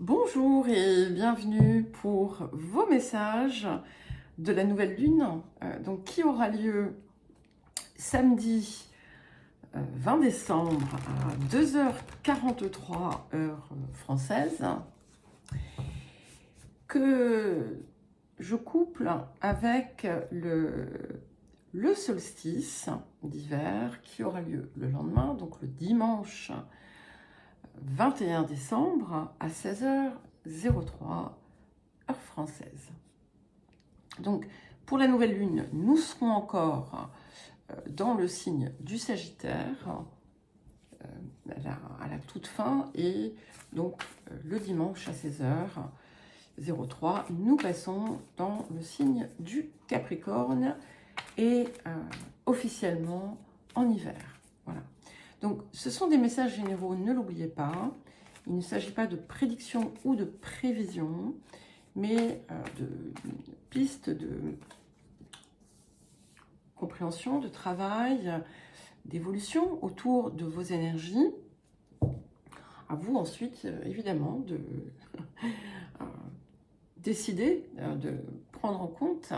Bonjour et bienvenue pour vos messages de la nouvelle lune, donc qui aura lieu samedi 20 décembre à 2h43 heure française, que je couple avec le solstice d'hiver qui aura lieu le lendemain, donc le dimanche 21 décembre à 16h03 heure française. Donc, pour la nouvelle lune, nous serons encore dans le signe du Sagittaire à la toute fin, et donc le dimanche à 16h03, nous passons dans le signe du Capricorne et officiellement en hiver. Voilà. Donc, ce sont des messages généraux, ne l'oubliez pas. Il ne s'agit pas de prédiction ou de prévision, mais de pistes de compréhension, de travail, d'évolution autour de vos énergies. À vous ensuite, évidemment, de décider de prendre en compte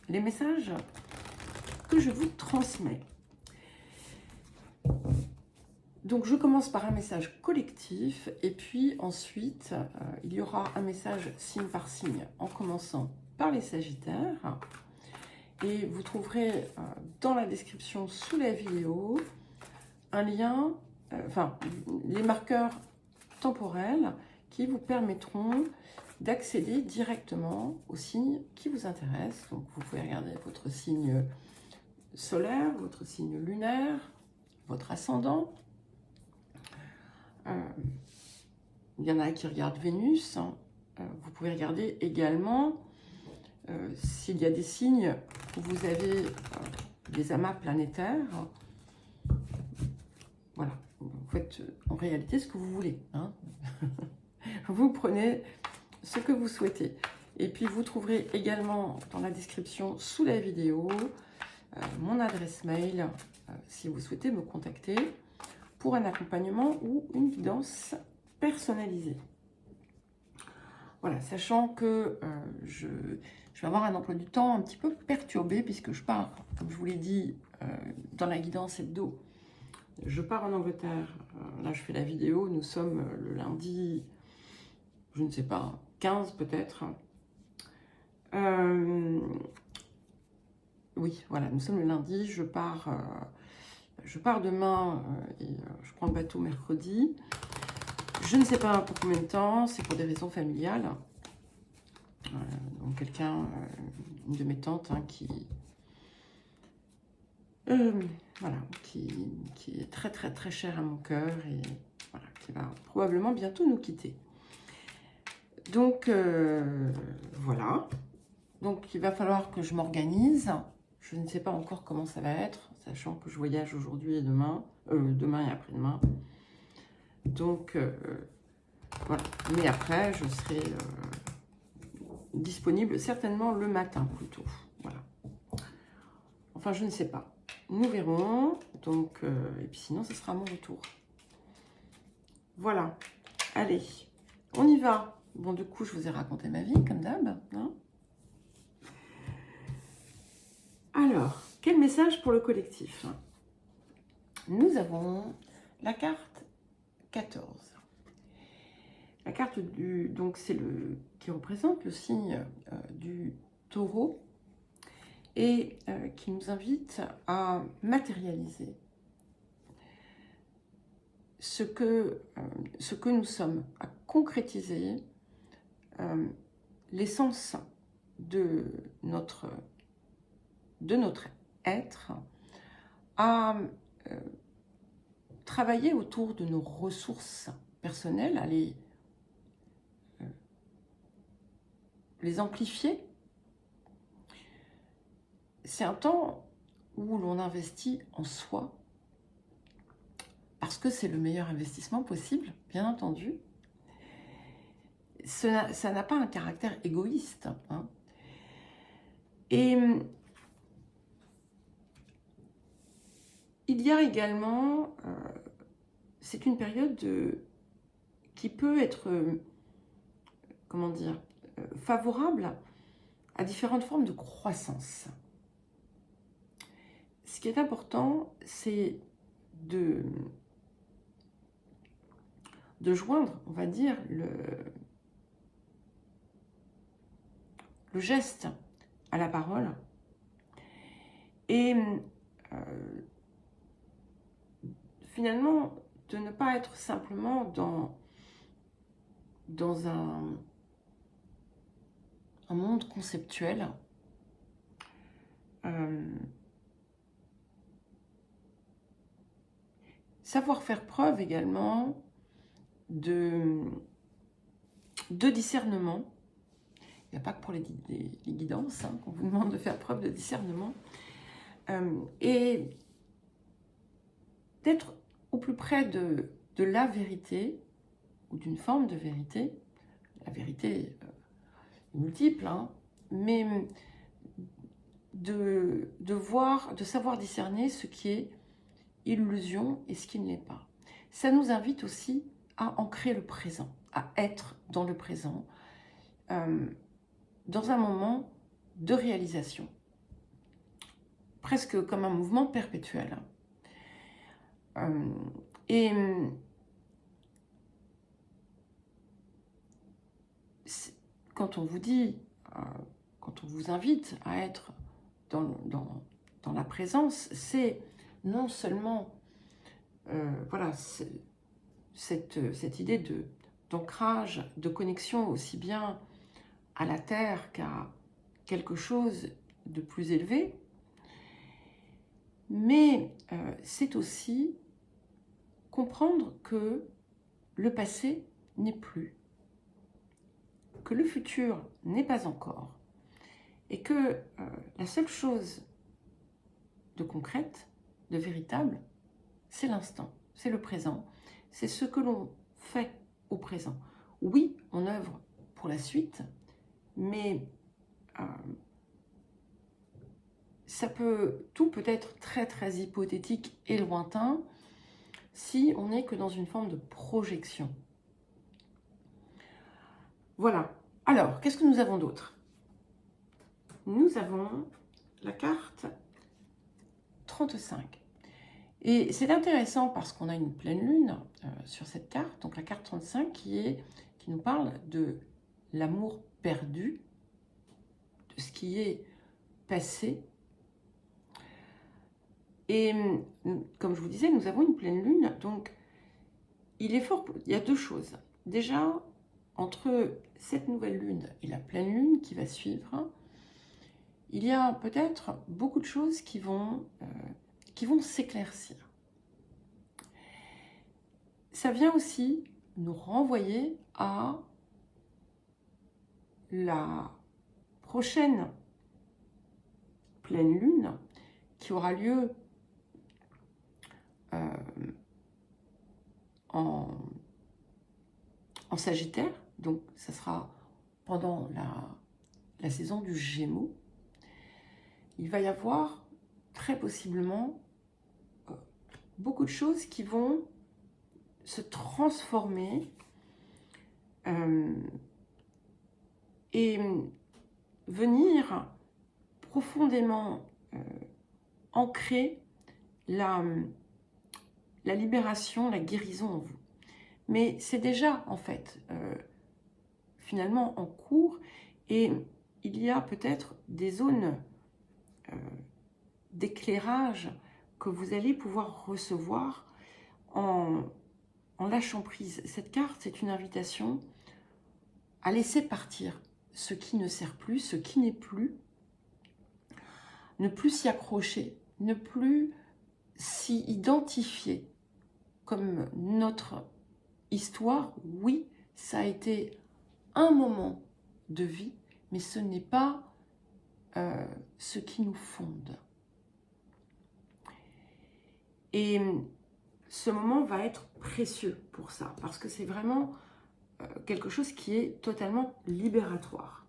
les messages que je vous transmets. Donc je commence par un message collectif et puis ensuite il y aura un message signe par signe en commençant par les Sagittaires. Et vous trouverez dans la description sous la vidéo un lien, les marqueurs temporels qui vous permettront d'accéder directement aux signes qui vous intéressent. Donc vous pouvez regarder votre signe solaire, votre signe lunaire, votre ascendant. Il y en a qui regardent Vénus. Vous pouvez regarder également s'il y a des signes où vous avez des amas planétaires. Voilà, vous faites en réalité ce que vous voulez. Hein. Vous prenez ce que vous souhaitez. Et puis vous trouverez également dans la description sous la vidéo mon adresse mail si vous souhaitez me contacter pour un accompagnement ou une guidance personnalisée. Voilà, sachant que je vais avoir un emploi du temps un petit peu perturbé puisque je pars, comme je vous l'ai dit, dans la guidance hebdo. Je pars en Angleterre, là je fais la vidéo, nous sommes le lundi, je ne sais pas, 15 peut-être. Oui, voilà, nous sommes le lundi, je pars demain et je prends le bateau mercredi. Je ne sais pas pour combien de temps, c'est pour des raisons familiales. Donc quelqu'un, une de mes tantes, hein, qui est très très très chère à mon cœur et voilà, qui va probablement bientôt nous quitter. Donc voilà, donc il va falloir que je m'organise. Je ne sais pas encore comment ça va être, sachant que je voyage aujourd'hui et demain et après-demain. Donc voilà, mais après je serai disponible certainement le matin plutôt. Voilà. Enfin, je ne sais pas. Nous verrons. Donc, et puis sinon, ce sera mon retour. Voilà. Allez, on y va. Bon, du coup, je vous ai raconté ma vie, comme d'hab. Hein. Alors, quel message pour le collectif? Nous avons la carte 14. La carte donc c'est qui représente le signe du taureau et qui nous invite à matérialiser ce que nous sommes, à concrétiser l'essence de notre être, à travailler autour de nos ressources personnelles, à les amplifier. C'est un temps où l'on investit en soi, parce que c'est le meilleur investissement possible, bien entendu. Ça n'a pas un caractère égoïste. Hein. Et il y a également, c'est une période qui peut être, comment dire, favorable à différentes formes de croissance. Ce qui est important, c'est de joindre, on va dire, le geste à la parole et finalement de ne pas être simplement dans un monde conceptuel. Savoir faire preuve également de discernement. Il n'y a pas que pour les guidances qu'on vous demande de faire preuve de discernement. Et d'être au plus près de la vérité, ou d'une forme de vérité. La vérité est multiple, mais de savoir discerner ce qui est illusion et ce qui ne l'est pas. Ça nous invite aussi à ancrer le présent, à être dans le présent, dans un moment de réalisation, presque comme un mouvement perpétuel. Et quand on vous dit, quand on vous invite à être dans la présence, c'est non seulement voilà, cette idée d'ancrage, de connexion aussi bien à la terre qu'à quelque chose de plus élevé, mais c'est aussi comprendre que le passé n'est plus, que le futur n'est pas encore, et que la seule chose de concrète, de véritable, c'est l'instant, c'est le présent, c'est ce que l'on fait au présent. Oui, on œuvre pour la suite, mais tout peut être très très hypothétique et lointain si on n'est que dans une forme de projection. Voilà. Alors, qu'est-ce que nous avons d'autre? Nous avons la carte 35. Et c'est intéressant parce qu'on a une pleine lune sur cette carte, donc la carte 35 qui nous parle de l'amour perdu, de ce qui est passé. Et comme je vous disais, nous avons une pleine lune, donc il y a deux choses. Déjà, entre cette nouvelle lune et la pleine lune qui va suivre, il y a peut-être beaucoup de choses qui vont s'éclaircir. Ça vient aussi nous renvoyer à la prochaine pleine lune qui aura lieu en Sagittaire, donc ça sera pendant la saison du Gémeaux. Il va y avoir très possiblement beaucoup de choses qui vont se transformer et venir profondément ancrer la libération, la guérison en vous. Mais c'est déjà en fait finalement en cours et il y a peut-être des zones d'éclairage que vous allez pouvoir recevoir en lâchant prise. Cette carte, c'est une invitation à laisser partir ce qui ne sert plus, ce qui n'est plus, ne plus s'y accrocher, ne plus s'y identifier comme notre histoire. Oui, ça a été un moment de vie, mais ce n'est pas ce qui nous fonde. Et ce moment va être précieux pour ça, parce que c'est vraiment quelque chose qui est totalement libératoire.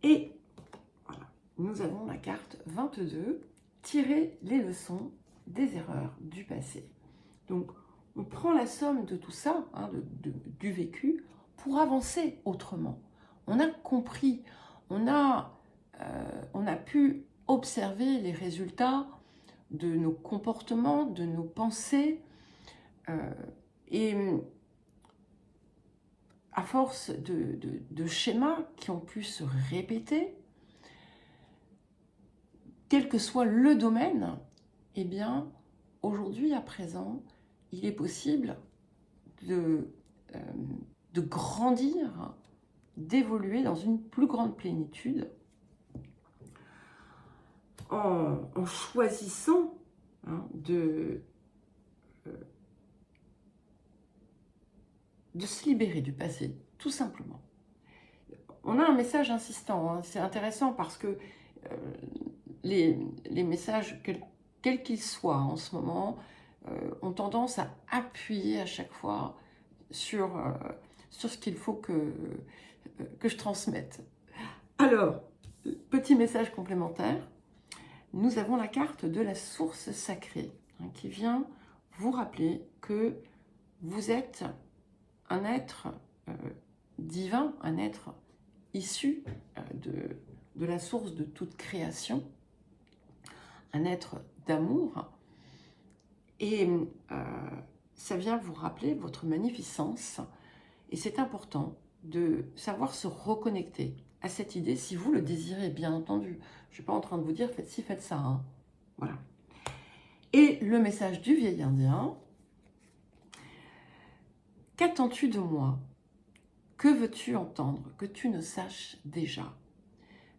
Et voilà, nous avons la carte 22, tirer les leçons des erreurs du passé. Donc, on prend la somme de tout ça, hein, du vécu, pour avancer autrement. On a compris, on a pu observer les résultats de nos comportements, de nos pensées, et à force de schémas qui ont pu se répéter, quel que soit le domaine, eh bien, aujourd'hui, à présent, il est possible de grandir, d'évoluer dans une plus grande plénitude en choisissant, hein, de se libérer du passé, tout simplement. On a un message insistant, hein, c'est intéressant parce que les messages, quels qu'ils soient en ce moment, ont tendance à appuyer à chaque fois sur ce qu'il faut que je transmette. Alors, petit message complémentaire, nous avons la carte de la source sacrée, hein, qui vient vous rappeler que vous êtes un être divin, un être issu de la source de toute création, un être d'amour, et ça vient vous rappeler votre magnificence, et c'est important de savoir se reconnecter à cette idée, si vous le désirez, bien entendu. Je ne suis pas en train de vous dire, faites ci, faites ça, hein. Voilà. Et le message du vieil indien, qu'attends-tu de moi? Que veux-tu entendre que tu ne saches déjà?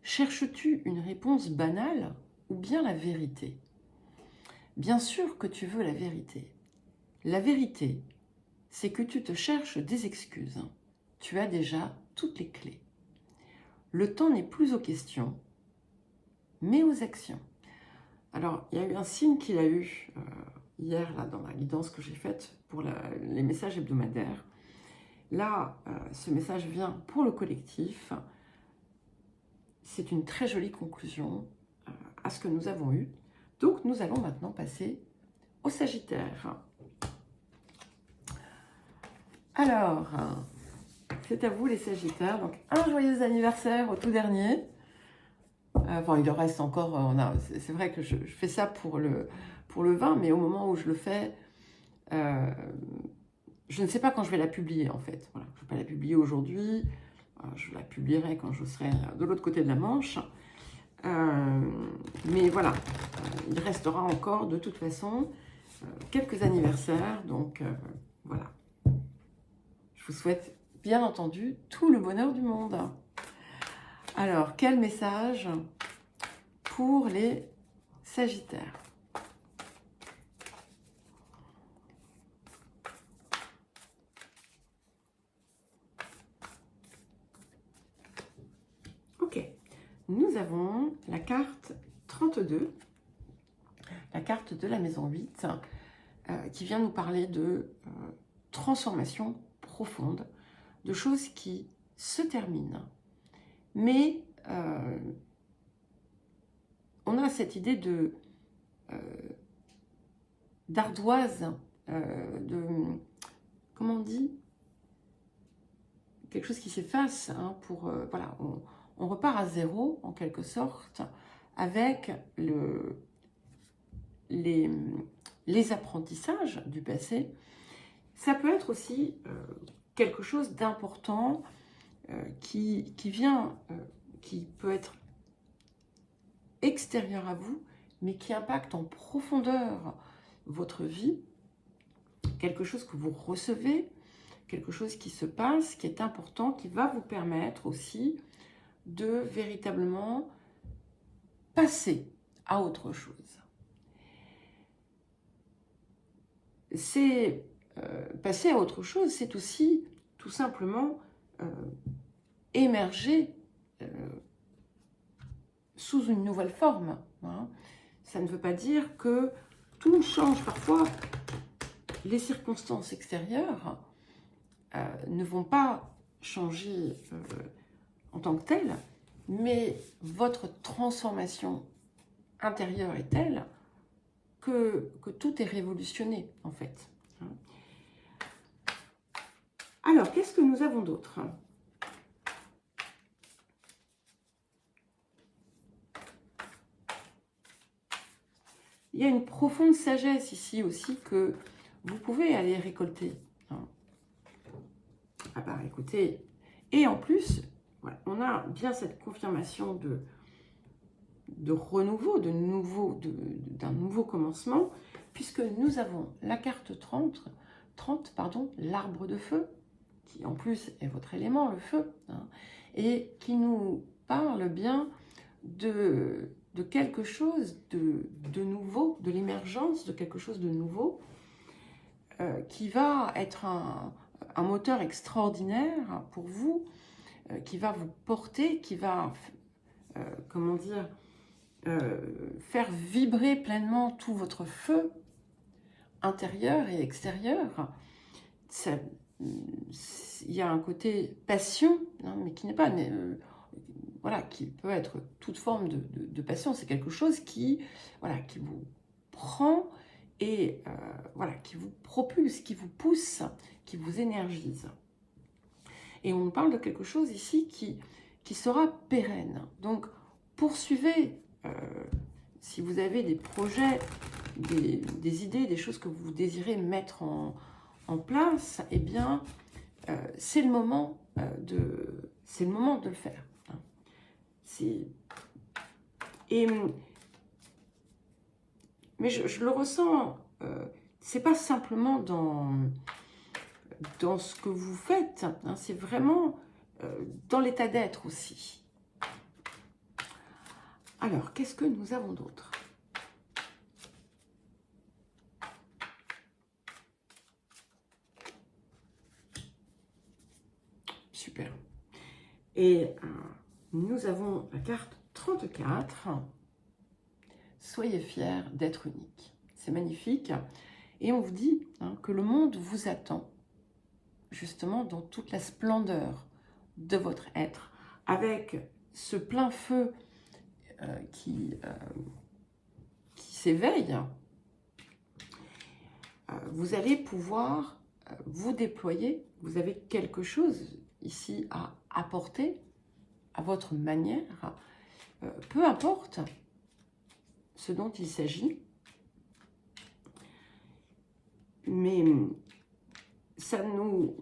Cherches-tu une réponse banale ou bien la vérité? Bien sûr que tu veux la vérité. La vérité, c'est que tu te cherches des excuses. Tu as déjà toutes les clés. Le temps n'est plus aux questions, mais aux actions. Alors, il y a eu un signe qu'il a eu hier, là, dans la guidance que j'ai faite pour les messages hebdomadaires. Là, ce message vient pour le collectif. C'est une très jolie conclusion à ce que nous avons eu. Donc, nous allons maintenant passer au Sagittaire. Alors, c'est à vous les Sagittaires. Donc, un joyeux anniversaire au tout dernier. Enfin, il en reste encore. C'est vrai que je fais ça pour le 20, mais au moment où je le fais, je ne sais pas quand je vais la publier en fait. Voilà, je ne vais pas la publier aujourd'hui. Je la publierai quand je serai de l'autre côté de la Manche. Mais voilà, il restera encore de toute façon quelques anniversaires. Donc voilà. Je vous souhaite bien entendu tout le bonheur du monde. Alors, quel message pour les Sagittaires? Ok, nous avons la carte 32, la carte de la maison 8, qui vient nous parler de transformation profonde, de choses qui se terminent. Mais on a cette idée d'ardoise, comment on dit, quelque chose qui s'efface, hein, voilà, on repart à zéro en quelque sorte avec les apprentissages du passé. Ça peut être aussi quelque chose d'important qui peut être extérieur à vous, mais qui impacte en profondeur votre vie, quelque chose que vous recevez, quelque chose qui se passe, qui est important, qui va vous permettre aussi de véritablement passer à autre chose. C'est passer à autre chose, c'est aussi tout simplement émerger sous une nouvelle forme, hein. Ça ne veut pas dire que tout change. Parfois, les circonstances extérieures ne vont pas changer en tant que telles, mais votre transformation intérieure est telle que tout est révolutionné, en fait. Alors, qu'est-ce que nous avons d'autre? Il y a une profonde sagesse ici aussi que vous pouvez aller récolter. Ah bah écoutez, et en plus, voilà, on a bien cette confirmation de renouveau, d'un nouveau commencement, puisque nous avons la carte 30 pardon, l'arbre de feu, qui en plus est votre élément, le feu, hein, et qui nous parle bien de quelque chose de nouveau, de l'émergence de quelque chose de nouveau, qui va être un moteur extraordinaire pour vous, qui va vous porter, qui va, comment dire, faire vibrer pleinement tout votre feu intérieur et extérieur. Il y a un côté passion, hein, mais qui n'est pas... voilà, qui peut être toute forme de passion. C'est quelque chose qui, voilà, qui vous prend et voilà, qui vous propulse, qui vous pousse, qui vous énergise. Et on parle de quelque chose ici qui sera pérenne. Donc, poursuivez, si vous avez des projets, des idées, des choses que vous désirez mettre en place, eh bien, c'est le moment de le faire. Hein. Mais je le ressens, c'est pas simplement dans ce que vous faites, hein, c'est vraiment dans l'état d'être aussi. Alors, qu'est-ce que nous avons d'autre? Super. Et nous avons la carte 34. Soyez fiers d'être unique. C'est magnifique. Et on vous dit hein, que le monde vous attend, justement, dans toute la splendeur de votre être, avec ce plein feu qui s'éveille. Vous allez pouvoir vous déployer. Vous avez quelque chose ici à apporter à votre manière, peu importe ce dont il s'agit, mais ça nous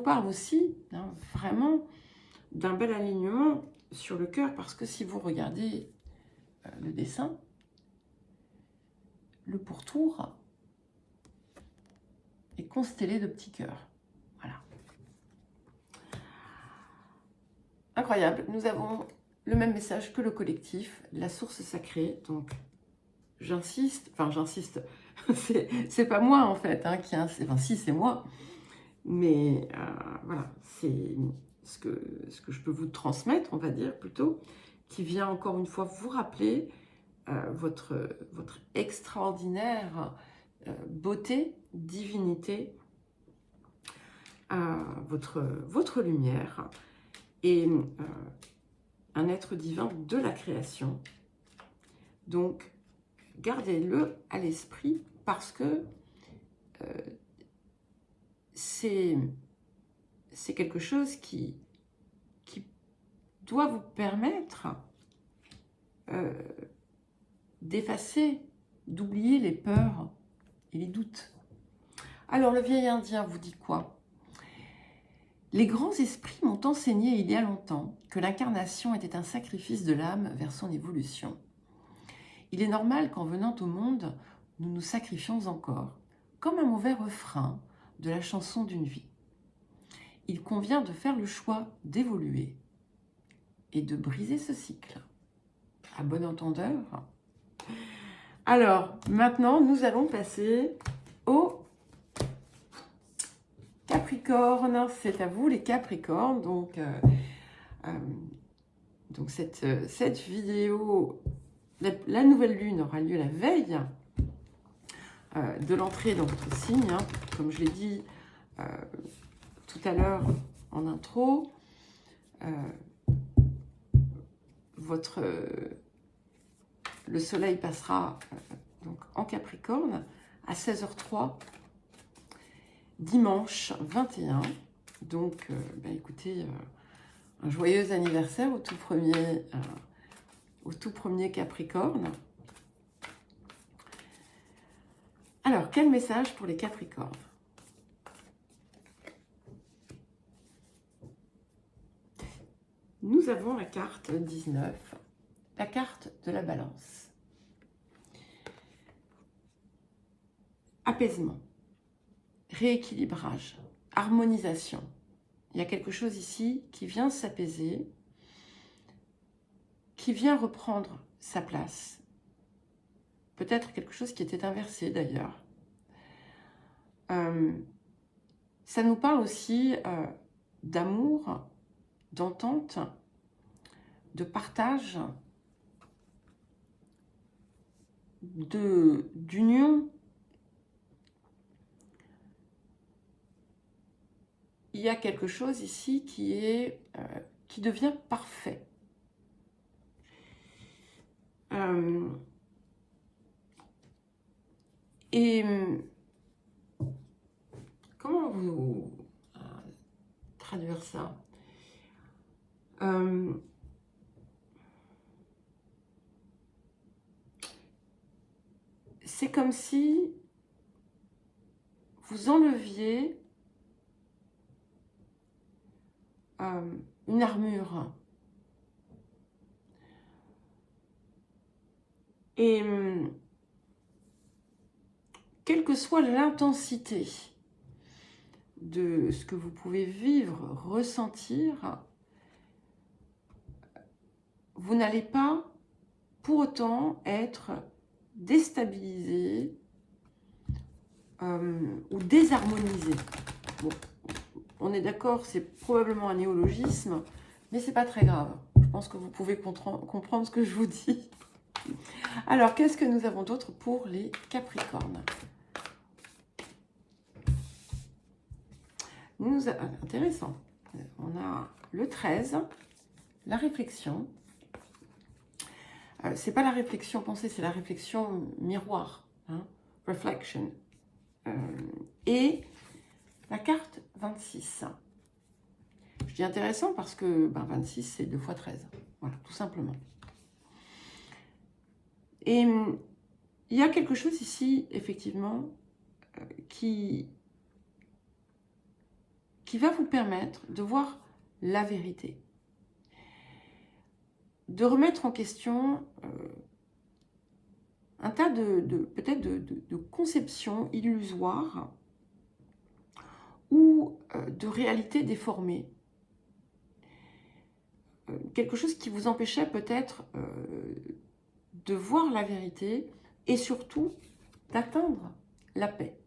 parle aussi hein, vraiment d'un bel alignement sur le cœur, parce que si vous regardez le dessin, le pourtour est constellé de petits cœurs. Voilà. Incroyable. Nous avons le même message que le collectif, la source sacrée. Donc, j'insiste, c'est pas moi en fait, hein, enfin si, c'est moi. Mais voilà, c'est ce que je peux vous transmettre, on va dire plutôt, qui vient encore une fois vous rappeler votre extraordinaire beauté, divinité, votre lumière et un être divin de la création. Donc, gardez-le à l'esprit parce que c'est quelque chose qui doit vous permettre d'effacer, d'oublier les peurs et les doutes. Alors, le vieil Indien vous dit quoi? Les grands esprits m'ont enseigné il y a longtemps que l'incarnation était un sacrifice de l'âme vers son évolution. Il est normal qu'en venant au monde, nous nous sacrifions encore, comme un mauvais refrain de la chanson d'une vie. Il convient de faire le choix d'évoluer et de briser ce cycle. À bon entendeur. Alors, maintenant, nous allons passer au Capricorne. C'est à vous, les Capricornes. Donc cette vidéo, la nouvelle lune aura lieu la veille de l'entrée dans votre signe. Hein. Comme je l'ai dit tout à l'heure en intro, le soleil passera donc en Capricorne à 16h03 dimanche 21. Donc, écoutez, un joyeux anniversaire au tout premier Capricorne. Alors, quel message pour les Capricornes? Nous avons la carte 19, la carte de la balance. Apaisement, rééquilibrage, harmonisation. Il y a quelque chose ici qui vient s'apaiser, qui vient reprendre sa place. Peut-être quelque chose qui était inversé d'ailleurs. Ça nous parle aussi d'amour, d'entente, de partage, d'union. Il y a quelque chose ici qui devient parfait. Et comment vous traduire ça? C'est comme si vous enleviez une armure. Et quelle que soit l'intensité de ce que vous pouvez vivre, ressentir, vous n'allez pas pour autant être déstabilisé ou désharmonisé. Bon, on est d'accord, c'est probablement un néologisme, mais c'est pas très grave. Je pense que vous pouvez comprendre ce que je vous dis. Alors, qu'est-ce que nous avons d'autre pour les Capricornes? Intéressant. On a le 13, la réflexion. C'est pas la réflexion pensée, c'est la réflexion miroir. Hein, reflection. Et la carte 26. Je dis intéressant parce que 26, c'est 2 fois 13. Voilà, tout simplement. Et il y a quelque chose ici, effectivement, qui va vous permettre de voir la vérité. De remettre en question un tas peut-être de conceptions illusoires ou de réalités déformées. Quelque chose qui vous empêchait peut-être de voir la vérité et surtout d'atteindre la paix.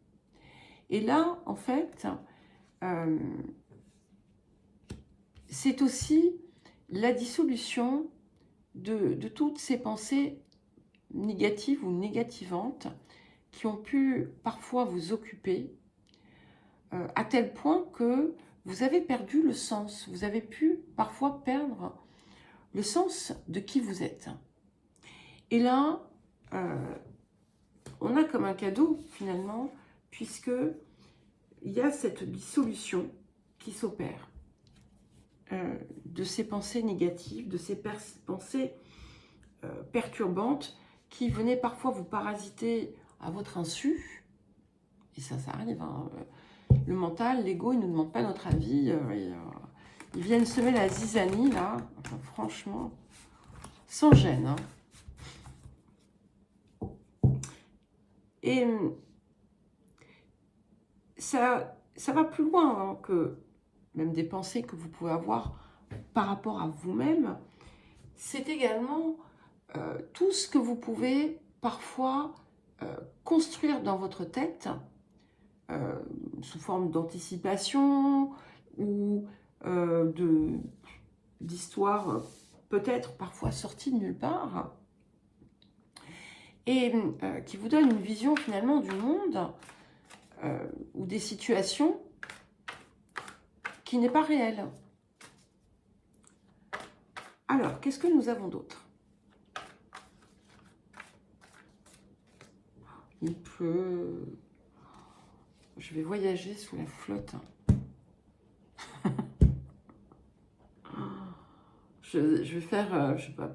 Et là, en fait, c'est aussi la dissolution de toutes ces pensées négatives ou négativantes qui ont pu parfois vous occuper à tel point que vous avez perdu le sens. Vous avez pu parfois perdre le sens de qui vous êtes. Et là, on a comme un cadeau finalement, puisque il y a cette dissolution qui s'opère de ces pensées négatives, de ces pensées perturbantes qui venaient parfois vous parasiter à votre insu. Et ça arrive. Hein. Le mental, l'ego, ils ne nous demandent pas notre avis. Ils viennent semer la zizanie, là. Enfin, franchement, sans gêne. Hein. Et ça va plus loin hein, que même des pensées que vous pouvez avoir par rapport à vous-même. C'est également tout ce que vous pouvez parfois construire dans votre tête sous forme d'anticipation ou d'histoires peut-être parfois sorties de nulle part et qui vous donne une vision finalement du monde ou des situations qui n'est pas réelle. Alors, qu'est-ce que nous avons d'autre? Il pleut. Je vais voyager sous la flotte. Je vais faire, je sais pas,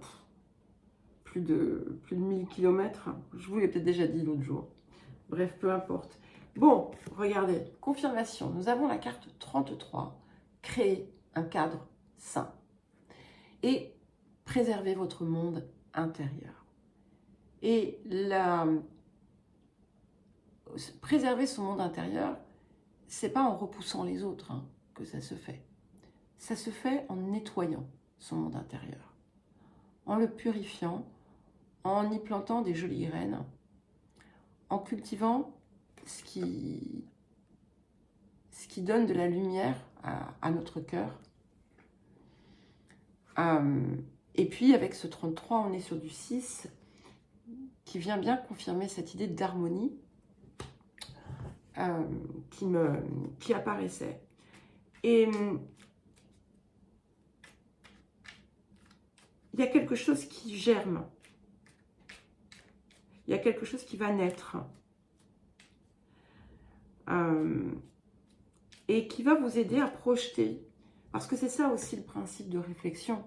plus de 1000 km. Je vous l'ai peut-être déjà dit l'autre jour. Bref, peu importe. Bon, regardez, confirmation. Nous avons la carte 33. Créer un cadre sain. Et préserver votre monde intérieur. Et préserver son monde intérieur, c'est pas en repoussant les autres que ça se fait. Ça se fait en nettoyant son monde intérieur, en le purifiant, en y plantant des jolies graines, en cultivant ce qui donne de la lumière à notre cœur. Et puis avec ce 33, on est sur du 6 qui vient bien confirmer cette idée d'harmonie qui apparaissait. Et il y a quelque chose qui germe. Il y a quelque chose qui va naître. Et qui va vous aider à projeter. Parce que c'est ça aussi le principe de réflexion.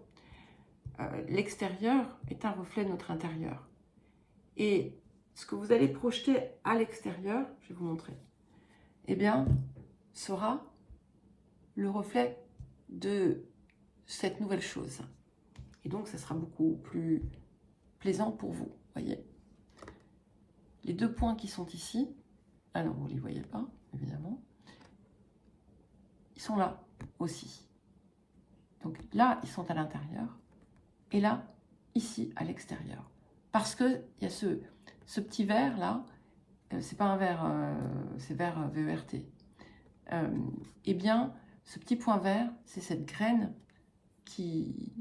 L'extérieur est un reflet de notre intérieur. Et ce que vous allez projeter à l'extérieur, je vais vous montrer, eh bien, sera le reflet de cette nouvelle chose. Et donc, ça sera beaucoup plus plaisant pour vous, voyez. Les deux points qui sont ici, alors vous ne les voyez pas, évidemment, ils sont là aussi. Donc là, ils sont à l'intérieur, et là, ici, à l'extérieur. Parce qu'il y a ce petit verre là, c'est pas un verre, c'est vert VERT. Eh bien, ce petit point vert, c'est cette graine qui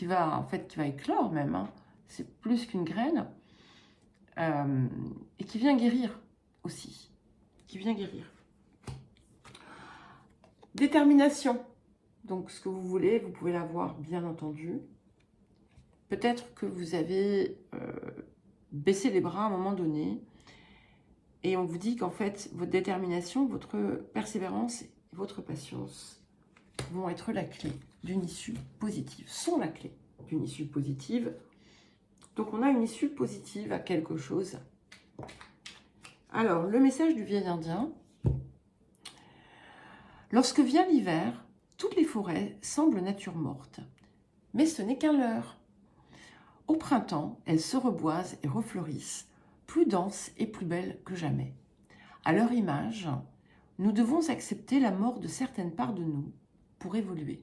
va éclore même. C'est plus qu'une graine. Et qui vient guérir aussi. Qui vient guérir. Détermination. Donc, ce que vous voulez, vous pouvez l'avoir, bien entendu. Peut-être que vous avez baissé les bras à un moment donné et on vous dit qu'en fait, votre détermination, votre persévérance et votre patience vont être la clé d'une issue positive, sont la clé d'une issue positive. Donc, on a une issue positive à quelque chose. Alors, le message du vieil indien. Lorsque vient l'hiver, toutes les forêts semblent nature morte. Mais ce n'est qu'un leurre. Au printemps, elles se reboisent et refleurissent, plus denses et plus belles que jamais. À leur image, nous devons accepter la mort de certaines parts de nous pour évoluer.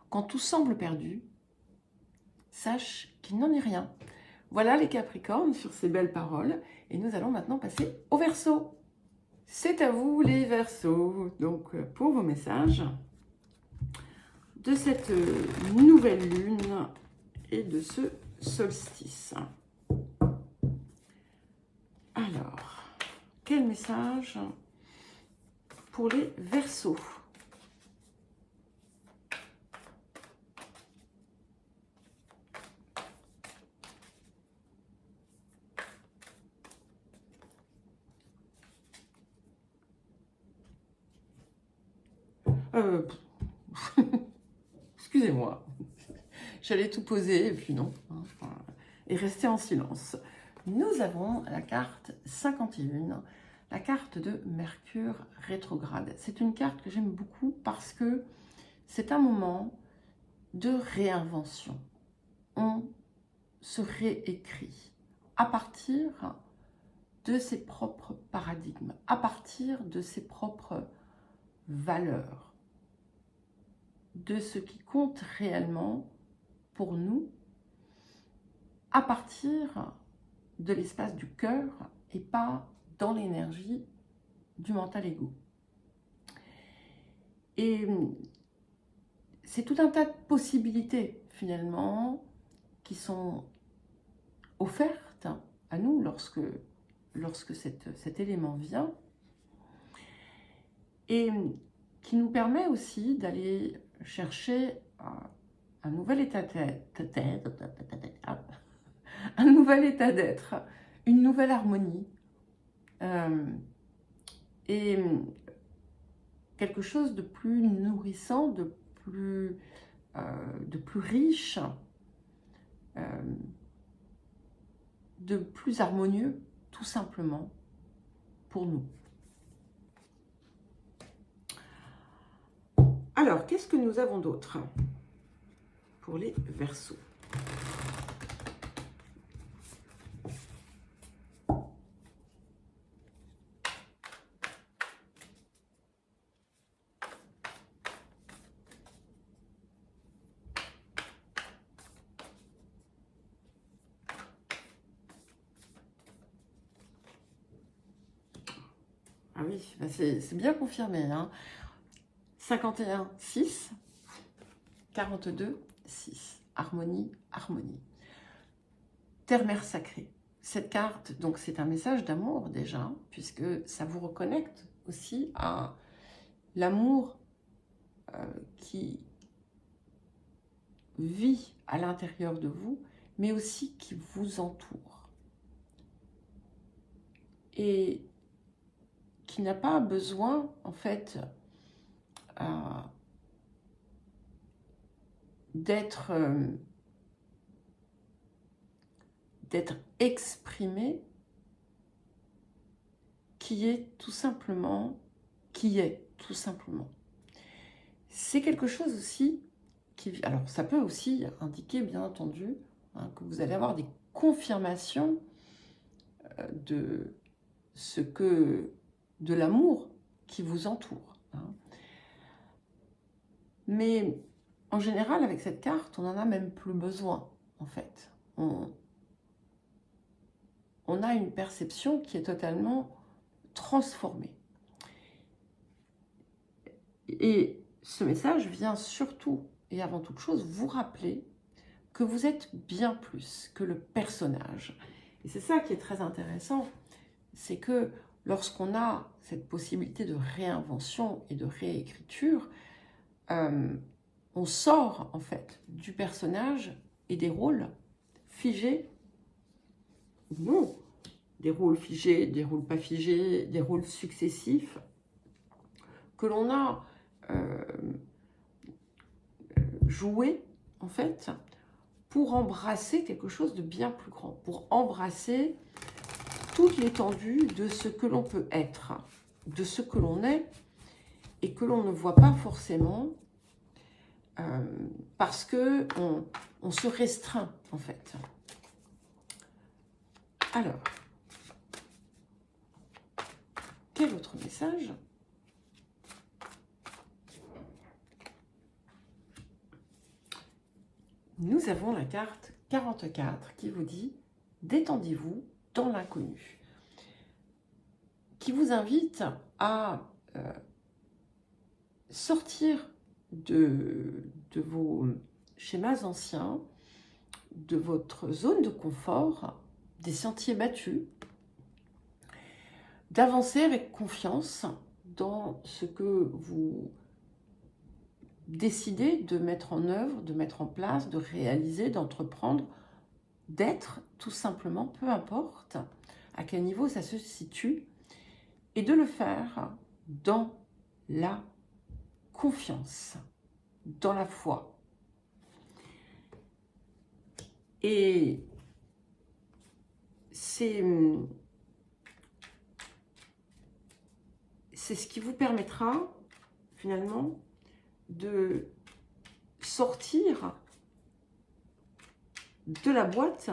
Quand tout semble perdu, sache qu'il n'en est rien. Voilà les Capricornes sur ces belles paroles. Et nous allons maintenant passer au Verseau. C'est à vous les Verseaux. Donc pour vos messages de cette nouvelle lune et de ce solstice. Alors, quel message pour les Verseaux? Excusez-moi, j'allais tout poser et puis non, et rester en silence. Nous avons la carte 51, la carte de Mercure rétrograde. C'est une carte que j'aime beaucoup parce que c'est un moment de réinvention. On se réécrit à partir de ses propres paradigmes, à partir de ses propres valeurs, de ce qui compte réellement pour nous, à partir de l'espace du cœur et pas dans l'énergie du mental égo. Et c'est tout un tas de possibilités finalement qui sont offertes à nous lorsque cet élément vient et qui nous permet aussi d'aller chercher un nouvel état un nouvel état d'être, une nouvelle harmonie, et quelque chose de plus nourrissant, de plus riche, de plus harmonieux, tout simplement, pour nous. Alors, qu'est-ce que nous avons d'autre pour les Verseaux? Ah oui, c'est bien confirmé, hein. 51, 6, 42, 6. Harmonie, harmonie. Terre-mère sacrée. Cette carte, donc c'est un message d'amour déjà, puisque ça vous reconnecte aussi à l'amour qui vit à l'intérieur de vous, mais aussi qui vous entoure. Et qui n'a pas besoin, en fait, d'être exprimé, qui est tout simplement. C'est quelque chose aussi qui... Alors, ça peut aussi indiquer, bien entendu, hein, que vous allez avoir des confirmations de l'amour qui vous entoure. Hein. Mais en général, avec cette carte, on n'en a même plus besoin, en fait. On a une perception qui est totalement transformée. Et ce message vient surtout et avant toute chose vous rappeler que vous êtes bien plus que le personnage. Et c'est ça qui est très intéressant, c'est que lorsqu'on a cette possibilité de réinvention et de réécriture, on sort en fait du personnage et des rôles figés, non, des rôles figés, des rôles pas figés, des rôles successifs que l'on a joué en fait pour embrasser quelque chose de bien plus grand, pour embrasser toute l'étendue de ce que l'on peut être, de ce que l'on est et que l'on ne voit pas forcément parce que on se restreint en fait. Alors, quel autre message ? Nous avons la carte 44 qui vous dit « Détendez-vous dans l'inconnu », qui vous invite à sortir de vos schémas anciens, de votre zone de confort, des sentiers battus, d'avancer avec confiance dans ce que vous décidez de mettre en œuvre, de mettre en place, de réaliser, d'entreprendre, d'être tout simplement, peu importe à quel niveau ça se situe, et de le faire dans la confiance, dans la foi. Et c'est ce qui vous permettra finalement de sortir de la boîte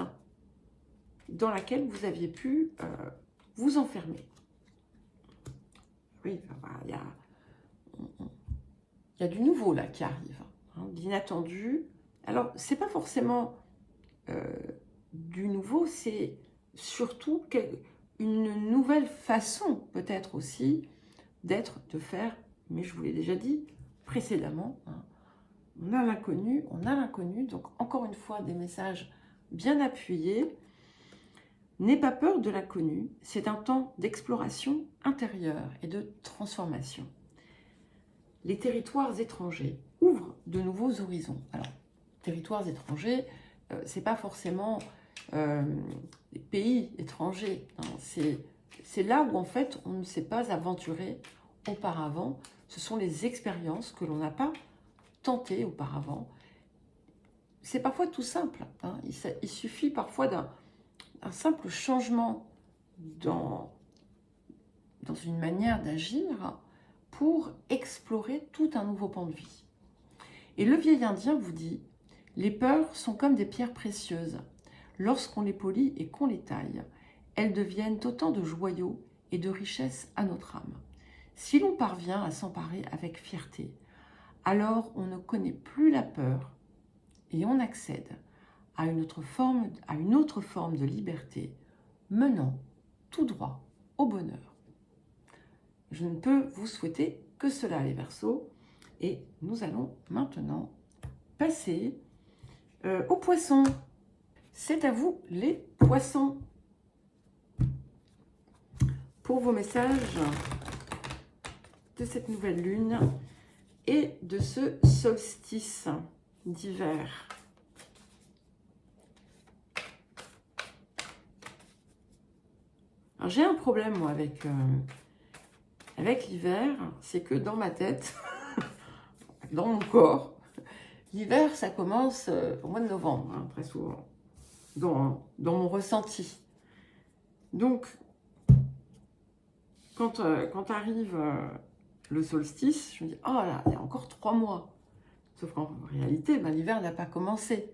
dans laquelle vous aviez pu vous enfermer. Oui, il y a du nouveau là qui arrive, hein, d'inattendu. Alors, c'est pas forcément du nouveau, c'est surtout une nouvelle façon peut-être aussi d'être, de faire, mais je vous l'ai déjà dit précédemment, hein, on a l'inconnu, donc encore une fois des messages bien appuyés. N'aie pas peur de l'inconnu, c'est un temps d'exploration intérieure et de transformation. Les territoires étrangers ouvrent de nouveaux horizons. Alors, territoires étrangers, c'est pas forcément des pays étrangers, hein, c'est c'est là où en fait on ne s'est pas aventuré auparavant. Ce sont les expériences que l'on n'a pas tentées auparavant. C'est parfois tout simple, hein. Il suffit parfois d'un simple changement dans une manière d'agir pour explorer tout un nouveau pan de vie. Et le vieil indien vous dit, les peurs sont comme des pierres précieuses. Lorsqu'on les polit et qu'on les taille, elles deviennent autant de joyaux et de richesses à notre âme. Si l'on parvient à s'emparer avec fierté, alors on ne connaît plus la peur et on accède à une autre forme de liberté, menant tout droit au bonheur. Je ne peux vous souhaiter que cela, les Verseaux. Et nous allons maintenant passer aux poissons. C'est à vous, les poissons. Pour vos messages de cette nouvelle lune et de ce solstice d'hiver. Alors j'ai un problème, moi, avec l'hiver, c'est que dans ma tête, dans mon corps, l'hiver, ça commence au mois de novembre, hein, très souvent, dans mon ressenti. Donc, quand arrive le solstice, je me dis, oh là, il y a encore 3 mois. Sauf qu'en réalité, ben, l'hiver n'a pas commencé.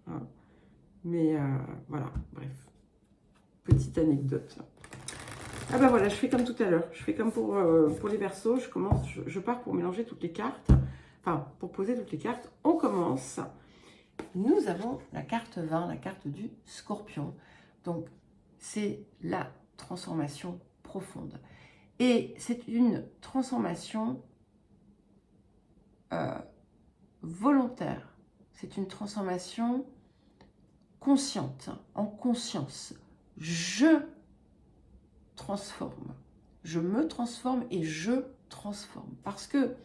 Hein. Mais voilà, bref. Petite anecdote. Ah ben voilà, je fais comme tout à l'heure. Je fais comme pour les Verseaux. Je pars pour mélanger toutes les cartes. Enfin, pour poser toutes les cartes. On commence. Nous avons la carte 20, la carte du Scorpion. Donc, c'est la transformation profonde. Et c'est une transformation volontaire. C'est une transformation consciente, en conscience. Je transforme. Je me transforme et je transforme. Parce que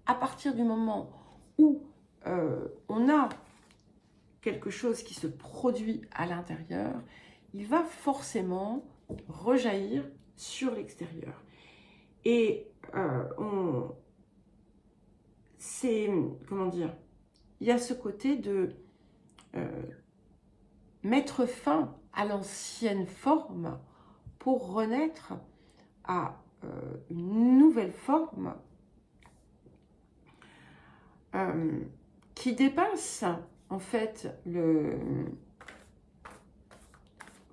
à partir du moment où on a quelque chose qui se produit à l'intérieur, il va forcément rejaillir sur l'extérieur. Et c'est, comment dire, il y a ce côté de mettre fin à l'ancienne forme pour renaître à une nouvelle forme qui dépasse en fait le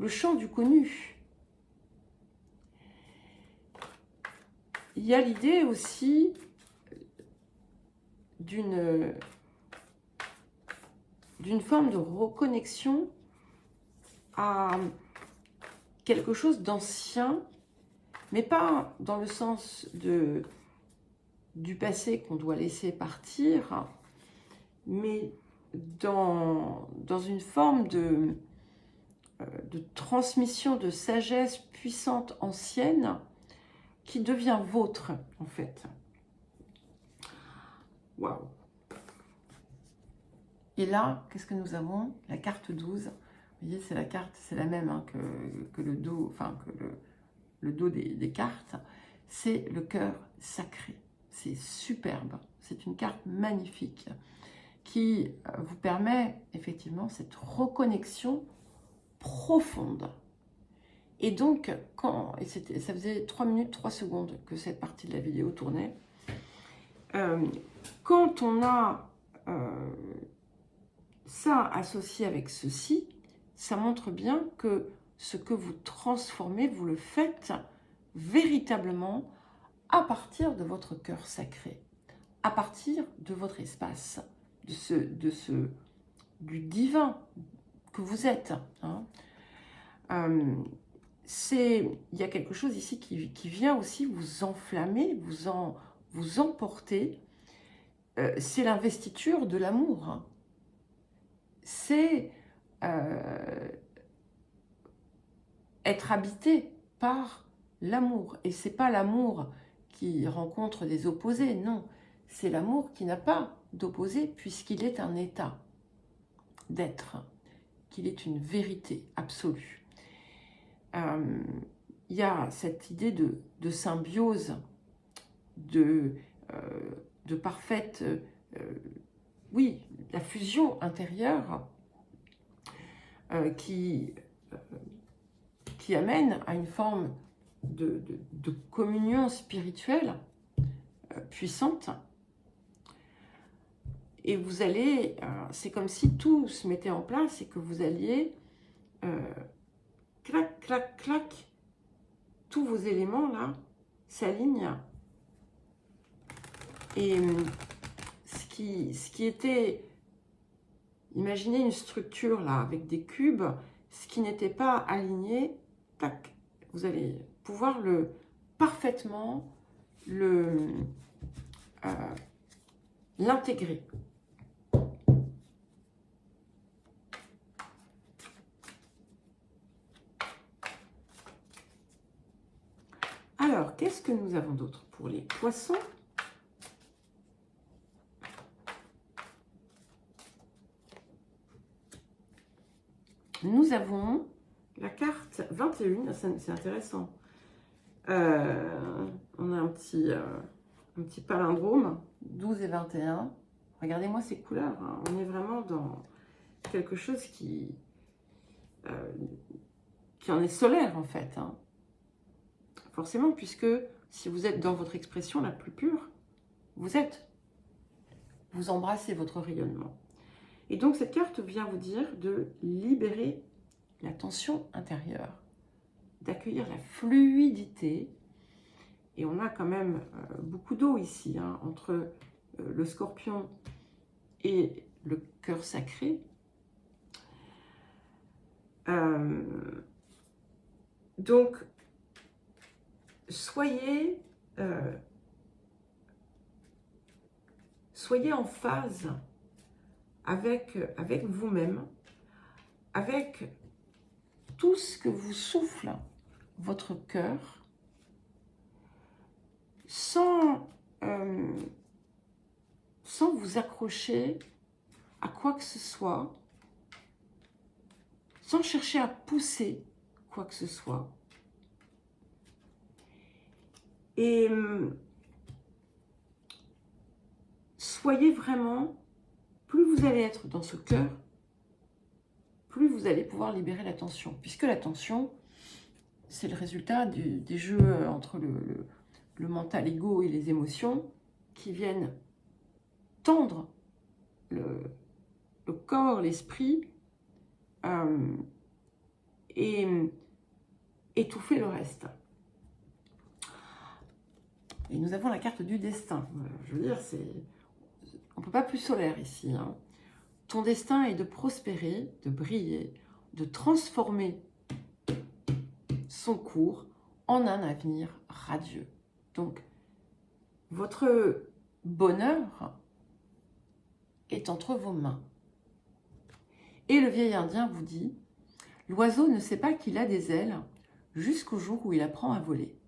champ du connu. Il y a l'idée aussi d'une forme de reconnexion à quelque chose d'ancien, mais pas dans le sens du passé qu'on doit laisser partir, mais dans une forme de transmission de sagesse puissante ancienne qui devient vôtre, en fait. Waouh! Et là, qu'est-ce que nous avons? La carte 12. Vous voyez, c'est la carte, c'est la même hein, que le dos, enfin que le dos des cartes. C'est le cœur sacré. C'est superbe. C'est une carte magnifique qui vous permet effectivement cette reconnexion profonde. Et donc, ça faisait 3 minutes, 3 secondes que cette partie de la vidéo tournait. Quand on a ça associé avec ceci, ça montre bien que ce que vous transformez, vous le faites véritablement à partir de votre cœur sacré, à partir de votre espace, du divin que vous êtes. Hein. Il y a quelque chose ici qui vient aussi vous enflammer, vous emporter. C'est l'investiture de l'amour. Hein. C'est être habité par l'amour. Et c'est pas l'amour qui rencontre des opposés, non. C'est l'amour qui n'a pas d'opposé puisqu'il est un état d'être, qu'il est une vérité absolue. il y a cette idée de symbiose, de parfaite, oui, la fusion intérieure qui amène à une forme de communion spirituelle puissante. Et vous allez, c'est comme si tout se mettait en place et que vous alliez, clac, clac, clac, tous vos éléments là s'alignent. Et ce qui était, imaginez une structure là avec des cubes, ce qui n'était pas aligné, tac, vous allez pouvoir parfaitement l'intégrer. Alors, qu'est-ce que nous avons d'autre pour les poissons? Nous avons la carte 21, c'est intéressant. On a un petit palindrome, 12 et 21. Regardez-moi ces couleurs, hein. On est vraiment dans quelque chose qui en est solaire en fait, hein. Forcément, puisque si vous êtes dans votre expression la plus pure, vous embrassez votre rayonnement. Et donc cette carte vient vous dire de libérer la tension intérieure, d'accueillir la fluidité. Et on a quand même beaucoup d'eau ici, hein, entre le scorpion et le cœur sacré. Donc, soyez en phase avec vous-même, avec tout ce que vous souffle votre cœur, sans vous accrocher à quoi que ce soit, sans chercher à pousser quoi que ce soit. Et soyez vraiment, plus vous allez être dans ce cœur, plus vous allez pouvoir libérer la tension. Puisque la tension, c'est le résultat des jeux entre le mental ego et les émotions qui viennent tendre le corps, l'esprit et étouffer le reste. Et nous avons la carte du destin. Je veux dire, on ne peut pas plus solaire ici, hein. Ton destin est de prospérer, de briller, de transformer son cours en un avenir radieux. Donc, votre bonheur est entre vos mains. Et le vieil indien vous dit, l'oiseau ne sait pas qu'il a des ailes jusqu'au jour où il apprend à voler.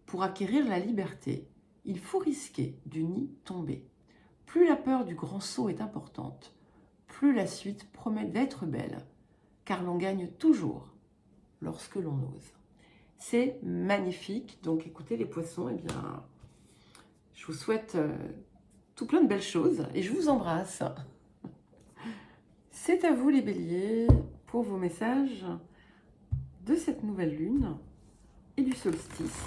Pour acquérir la liberté, il faut risquer du nid tomber. Plus la peur du grand saut est importante, plus la suite promet d'être belle, car l'on gagne toujours lorsque l'on ose. C'est magnifique. Donc écoutez les poissons, eh bien, je vous souhaite tout plein de belles choses et je vous embrasse. C'est à vous les béliers pour vos messages de cette nouvelle lune et du solstice.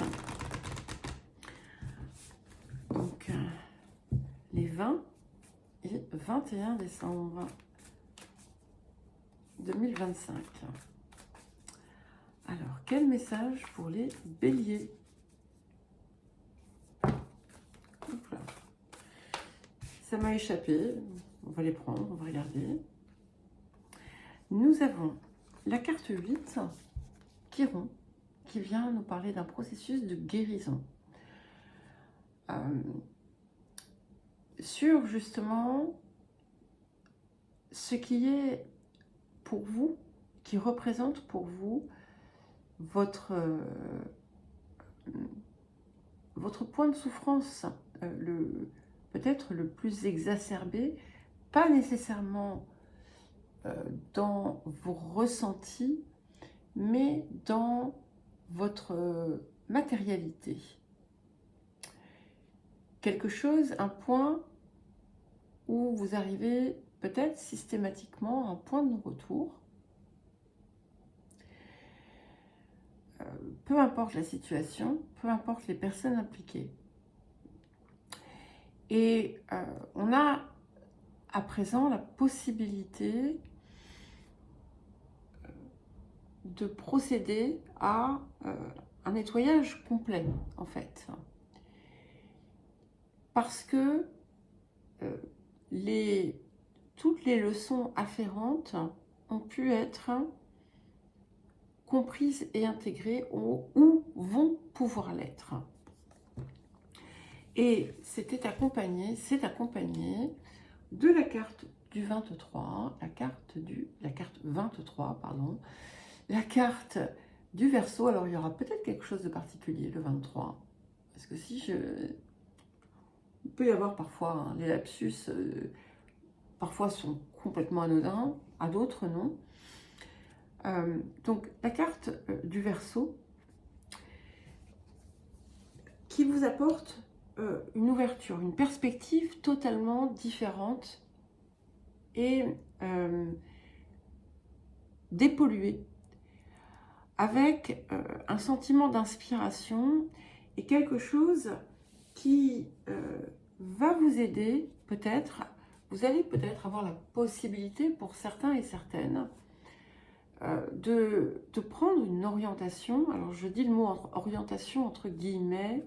Donc les 20 et 21 décembre 2025. Alors, quel message pour les béliers? Là. Ça m'a échappé. On va les prendre, on va regarder. Nous avons la carte 8, Chiron, qui vient nous parler d'un processus de guérison. Sur justement ce qui est pour vous, qui représente pour vous votre point de souffrance, peut-être le plus exacerbé, pas nécessairement dans vos ressentis, mais dans votre matérialité. Quelque chose, un point où vous arrivez peut-être systématiquement à un point de non-retour. Peu importe la situation, peu importe les personnes impliquées. Et on a à présent la possibilité de procéder à un nettoyage complet, en fait. Parce que toutes les leçons afférentes ont pu être comprises et intégrées ou vont pouvoir l'être. Et c'est accompagné de la carte du 23, la carte 23, pardon, la carte du Verseau. Alors il y aura peut-être quelque chose de particulier le 23, parce que il peut y avoir parfois, les lapsus, parfois sont complètement anodins, à d'autres non. Donc la carte du Verseau qui vous apporte une ouverture, une perspective totalement différente et dépolluée, avec un sentiment d'inspiration et quelque chose qui va vous aider peut-être. Vous allez peut-être avoir la possibilité pour certains et certaines de prendre une orientation. Alors je dis le mot orientation entre guillemets,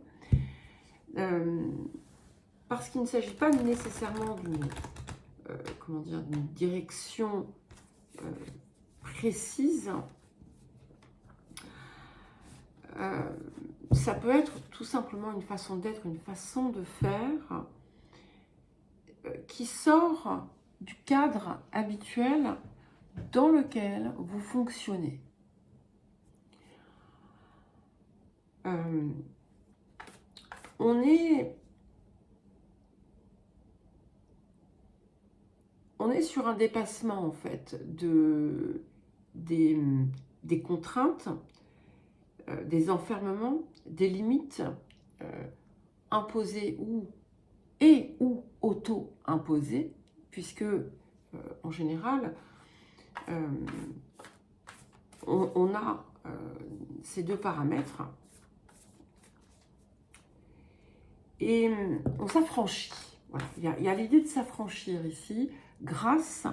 parce qu'il ne s'agit pas nécessairement d'une direction précise. Ça peut être tout simplement une façon d'être, une façon de faire qui sort du cadre habituel dans lequel vous fonctionnez. On est sur un dépassement en fait des contraintes, des enfermements, des limites imposées ou auto-imposées, puisque en général on a ces deux paramètres et on s'affranchit. Voilà. Il y a l'idée de s'affranchir ici grâce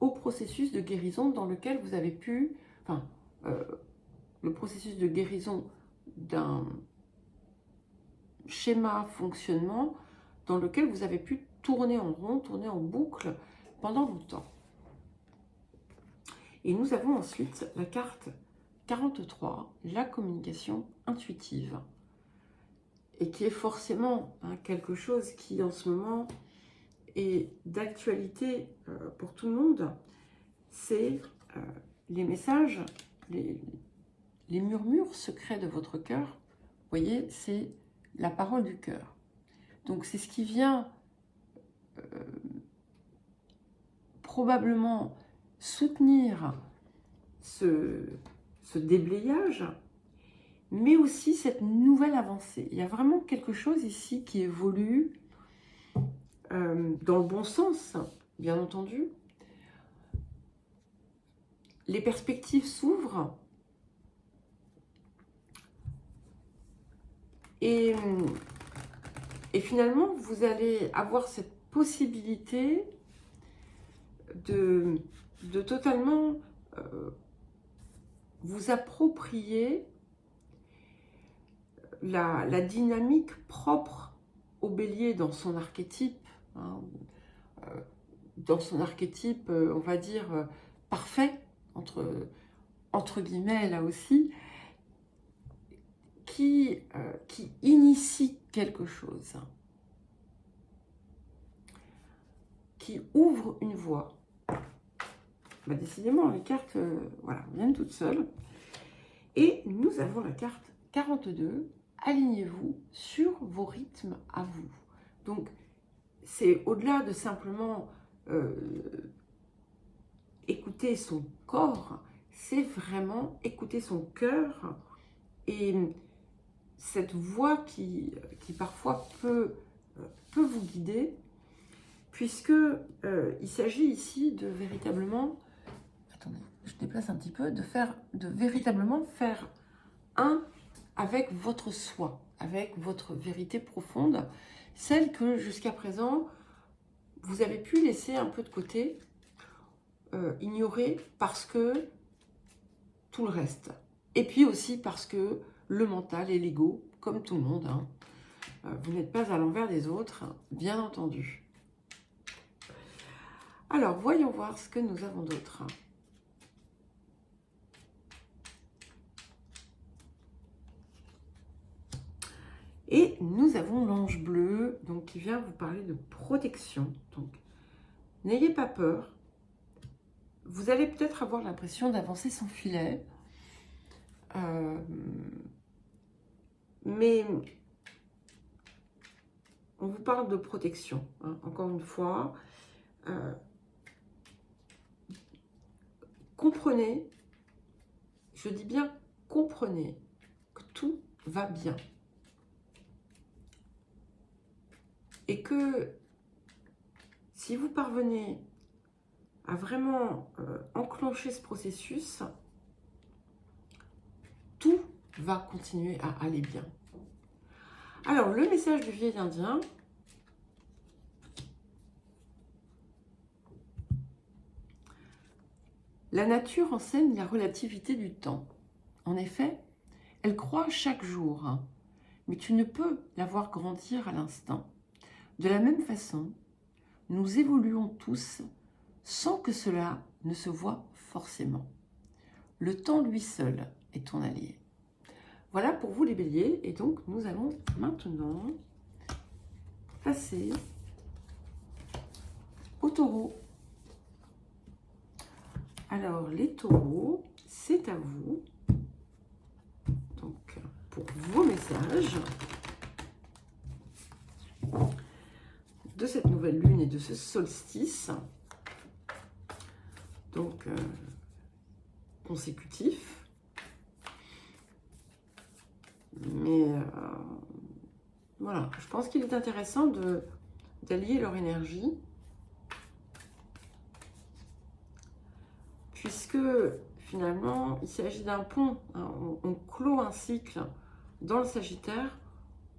au processus de guérison dans lequel vous avez pu, le processus de guérison d'un schéma fonctionnement dans lequel vous avez pu tourner en rond, tourner en boucle pendant longtemps. Et nous avons ensuite la carte 43, la communication intuitive, et qui est forcément quelque chose qui en ce moment est d'actualité pour tout le monde. C'est les messages, les murmures secrets de votre cœur. Vous voyez, c'est la parole du cœur. Donc c'est ce qui vient probablement soutenir ce déblayage, mais aussi cette nouvelle avancée. Il y a vraiment quelque chose ici qui évolue dans le bon sens, bien entendu. Les perspectives s'ouvrent et finalement, vous allez avoir cette possibilité de totalement vous approprier la dynamique propre au Bélier dans son archétype, dans son archétype, on va dire, parfait, entre guillemets, là aussi, qui initie quelque chose, qui ouvre une voie. Bah, décidément, les cartes voilà, viennent toutes seules. Et nous avons la carte 42, alignez-vous sur vos rythmes à vous. Donc, c'est au-delà de simplement écouter son corps, c'est vraiment écouter son cœur Et cette voix qui parfois peut vous guider, puisque il s'agit ici de véritablement, attendez, je déplace un petit peu, de véritablement faire un avec votre soi, avec votre vérité profonde, celle que jusqu'à présent, vous avez pu laisser un peu de côté, ignorer parce que tout le reste. Et puis aussi parce que le mental et l'ego, comme tout le monde, hein, vous n'êtes pas à l'envers des autres, bien entendu. Alors, voyons voir ce que nous avons d'autre. Et nous avons l'ange bleu, donc qui vient vous parler de protection. Donc, n'ayez pas peur. Vous allez peut-être avoir l'impression d'avancer sans filet. Mais on vous parle de protection, hein, encore une fois. Comprenez, je dis bien comprenez, que tout va bien. Et que si vous parvenez à vraiment enclencher ce processus, tout va continuer à aller bien. Alors, le message du vieil indien, la nature enseigne la relativité du temps. En effet, elle croît chaque jour, hein, mais tu ne peux la voir grandir à l'instant. De la même façon, nous évoluons tous sans que cela ne se voie forcément. Le temps lui seul est ton allié. Voilà pour vous les béliers, et donc nous allons maintenant passer aux taureaux. Alors les taureaux, c'est à vous. Donc pour vos messages de cette nouvelle lune et de ce solstice, donc consécutif. Mais voilà, je pense qu'il est intéressant d'allier leur énergie, puisque finalement, il s'agit d'un pont. Hein, on clôt un cycle dans le Sagittaire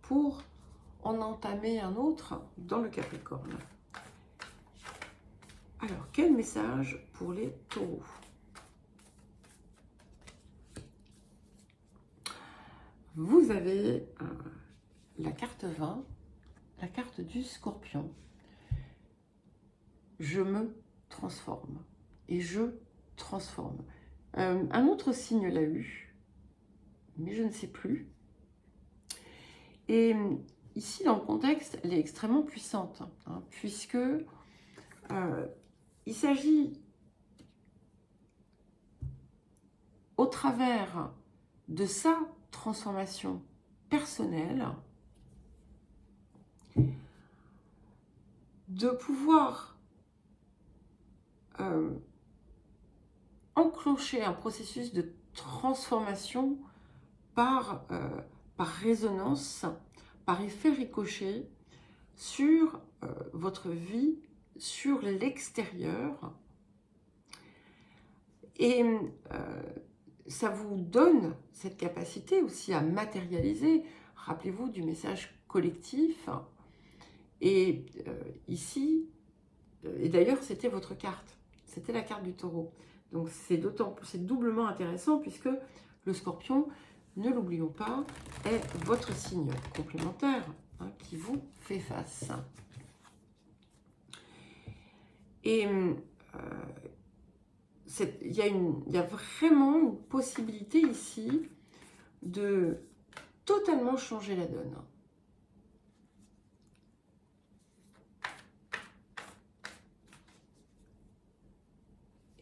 pour en entamer un autre dans le Capricorne. Alors, quel message pour les taureaux? Vous avez la carte 20, la carte du Scorpion. Je me transforme et je transforme. Un autre signe l'a eu, mais je ne sais plus. Et ici, dans le contexte, elle est extrêmement puissante, hein, puisque il s'agit, au travers de sa transformation personnelle, de pouvoir enclencher un processus de transformation par résonance, par effet ricochet sur votre vie, sur l'extérieur. Et ça vous donne cette capacité aussi à matérialiser. Rappelez-vous du message collectif. Et ici, et d'ailleurs c'était votre carte, c'était la carte du taureau. Donc c'est doublement intéressant puisque le Scorpion, ne l'oublions pas, est votre signe complémentaire, hein, qui vous fait face. Et il y a vraiment une possibilité ici de totalement changer la donne.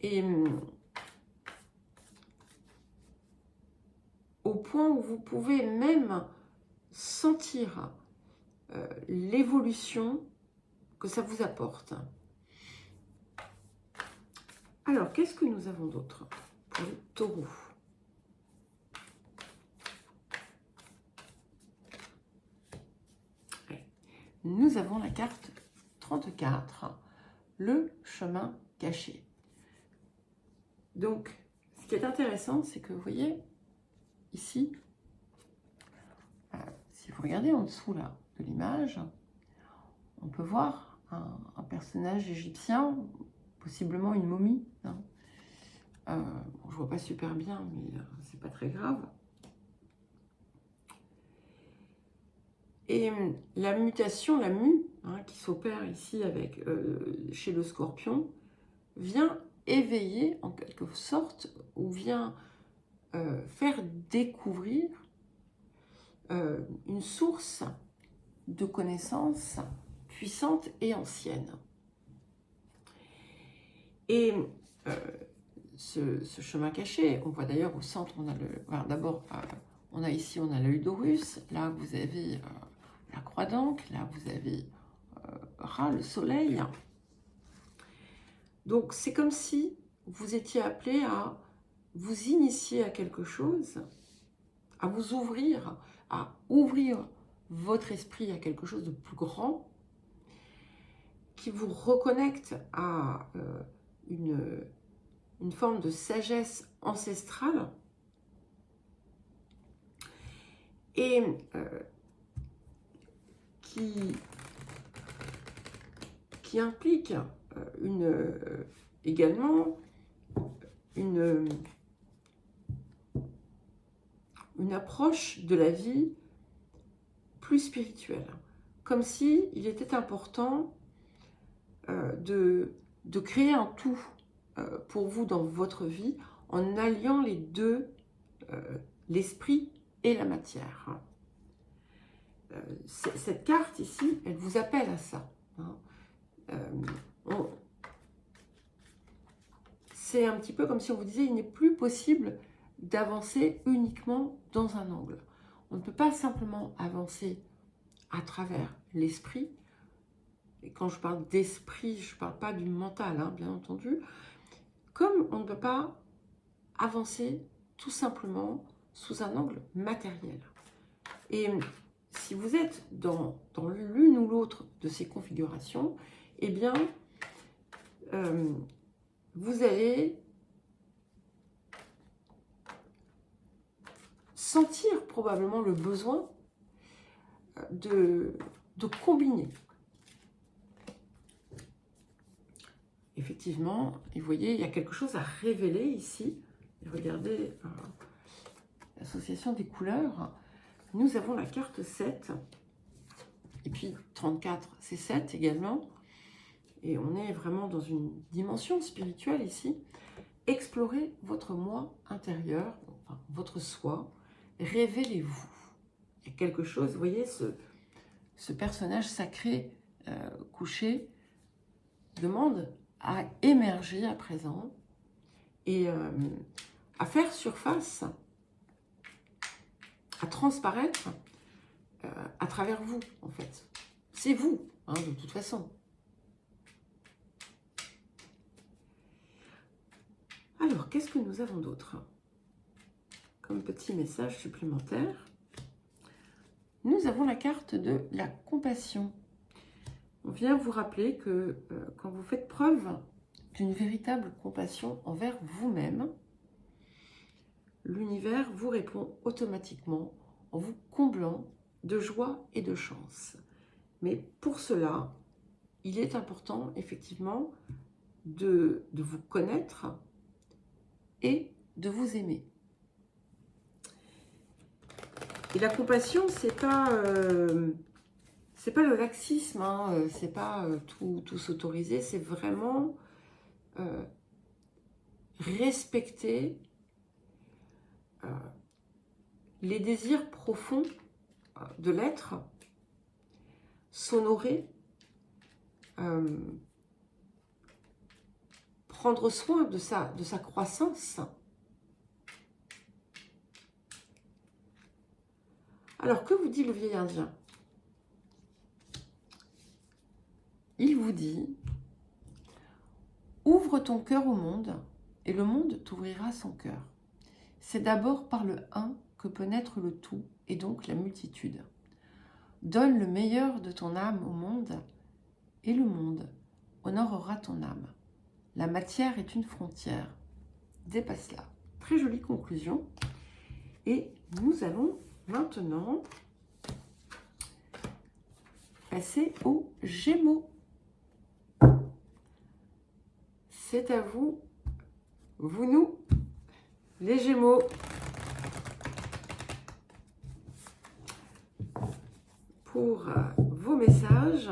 Et au point où vous pouvez même sentir l'évolution que ça vous apporte. Alors, qu'est-ce que nous avons d'autre pour les taureaux? nous avons la carte 34, le chemin caché. Donc, ce qui est intéressant, c'est que vous voyez, ici, si vous regardez en dessous là, de l'image, on peut voir un personnage égyptien, possiblement une momie. Hein. Bon, je vois pas super bien, mais c'est pas très grave. Et la mutation, la mue, hein, qui s'opère ici avec, chez le scorpion, vient éveiller en quelque sorte, ou vient faire découvrir une source de connaissances puissante et ancienne. Et ce chemin caché, on voit d'ailleurs au centre, on a le, enfin, d'abord, on a ici, on a l'œil d'Horus, là vous avez la croix d'Ancre, là vous avez Ra, le soleil. Donc c'est comme si vous étiez appelé à vous initier à quelque chose, à vous ouvrir, à ouvrir votre esprit à quelque chose de plus grand, qui vous reconnecte à une forme de sagesse ancestrale et qui implique également une approche de la vie plus spirituelle, comme si il était important de créer un tout pour vous dans votre vie en alliant les deux, l'esprit et la matière. Cette carte ici, elle vous appelle à ça. Hein. C'est un petit peu comme si on vous disait, il n'est plus possible d'avancer uniquement dans un angle. On ne peut pas simplement avancer à travers l'esprit. Et quand je parle d'esprit, je ne parle pas du mental, hein, bien entendu. Comme on ne peut pas avancer tout simplement sous un angle matériel. Et si vous êtes dans l'une ou l'autre de ces configurations, eh bien, vous allez sentir probablement le besoin de combiner. Effectivement, et vous voyez, il y a quelque chose à révéler ici. Et regardez l'association des couleurs. Nous avons la carte 7. Et puis 34, c'est 7 également. Et on est vraiment dans une dimension spirituelle ici. Explorez votre moi intérieur, enfin, votre soi. Révélez-vous. Il y a quelque chose, vous voyez, ce personnage sacré couché demande à émerger à présent et à faire surface, à transparaître à travers vous, en fait. C'est vous, hein, de toute façon. Alors, qu'est-ce que nous avons d'autre comme petit message supplémentaire? Nous avons la carte de la compassion. On vient vous rappeler que quand vous faites preuve d'une véritable compassion envers vous-même, l'univers vous répond automatiquement en vous comblant de joie et de chance. Mais pour cela, il est important effectivement de vous connaître et de vous aimer. Et la compassion, c'est pas le laxisme, hein, c'est pas tout s'autoriser, c'est vraiment respecter les désirs profonds de l'être, s'honorer, prendre soin de sa croissance. Alors, que vous dit le vieil indien? Il vous dit, ouvre ton cœur au monde et le monde t'ouvrira son cœur. C'est d'abord par le un que peut naître le tout et donc la multitude. Donne le meilleur de ton âme au monde, et le monde honorera ton âme. La matière est une frontière. Dépasse-la. Très jolie conclusion. Et nous allons maintenant passer aux Gémeaux. C'est à vous, nous, les Gémeaux. Pour vos messages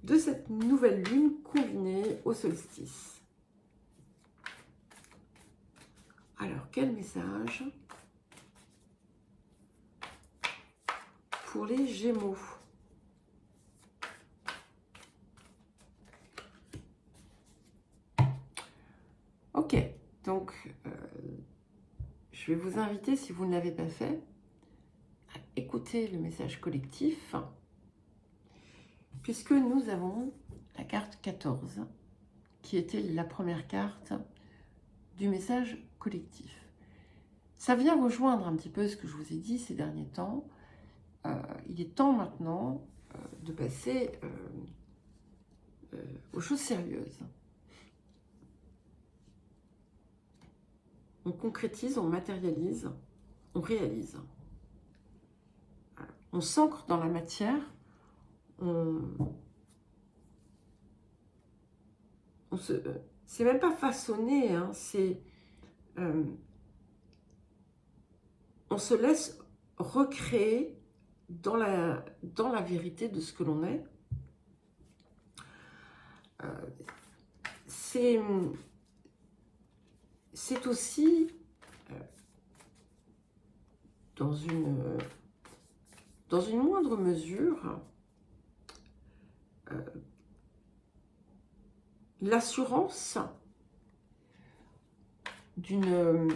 de cette nouvelle lune combinée au solstice. Alors, quel message pour les Gémeaux? Ok, donc je vais vous inviter, si vous ne l'avez pas fait, à écouter le message collectif, puisque nous avons la carte 14, qui était la première carte du message collectif. Ça vient rejoindre un petit peu ce que je vous ai dit ces derniers temps. Il est temps maintenant de passer aux choses sérieuses. On concrétise, on matérialise, on réalise. On s'ancre dans la matière, c'est même pas façonné, hein, c'est on se laisse recréer dans la vérité de ce que l'on est. C'est aussi dans une moindre mesure l'assurance d'une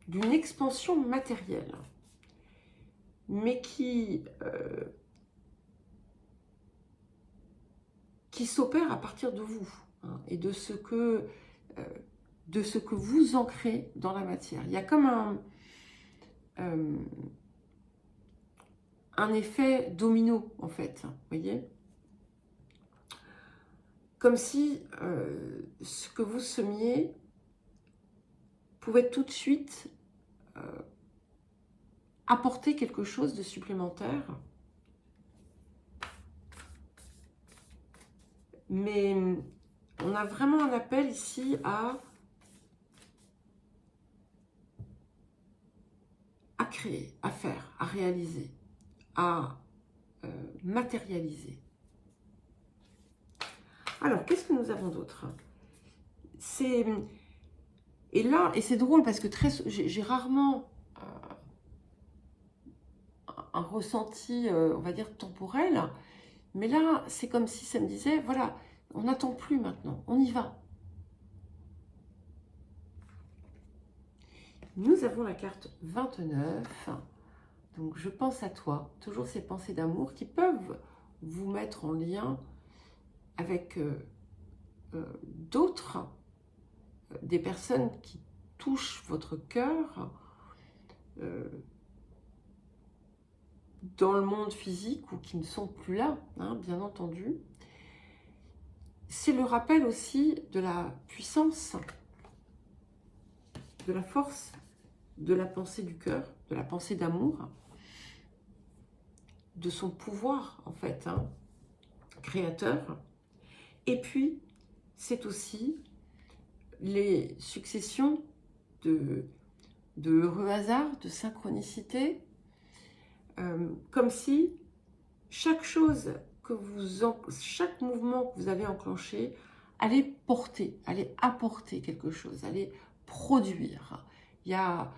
d'une expansion matérielle, mais qui s'opère à partir de vous, hein, et de ce que vous ancrez dans la matière. Il y a comme un effet domino, en fait, vous voyez, comme si ce que vous semiez pouvait tout de suite apporter quelque chose de supplémentaire. Mais on a vraiment un appel ici à créer, à faire, à réaliser, à matérialiser. Alors, qu'est-ce que nous avons d'autre? Et là, et c'est drôle parce que j'ai rarement un ressenti, on va dire, temporel, mais là, c'est comme si ça me disait, voilà, on n'attend plus maintenant, on y va. Nous avons la carte 29, donc je pense à toi, toujours ces pensées d'amour qui peuvent vous mettre en lien avec d'autres, des personnes qui touchent votre cœur dans le monde physique ou qui ne sont plus là, hein, bien entendu. C'est le rappel aussi de la puissance, de la force, de la pensée du cœur, de la pensée d'amour, de son pouvoir, en fait, hein, créateur. Et puis, c'est aussi les successions de heureux hasards, de synchronicités, comme si chaque chose chaque mouvement que vous avez enclenché allait porter, allait apporter quelque chose, allait produire. Il y a,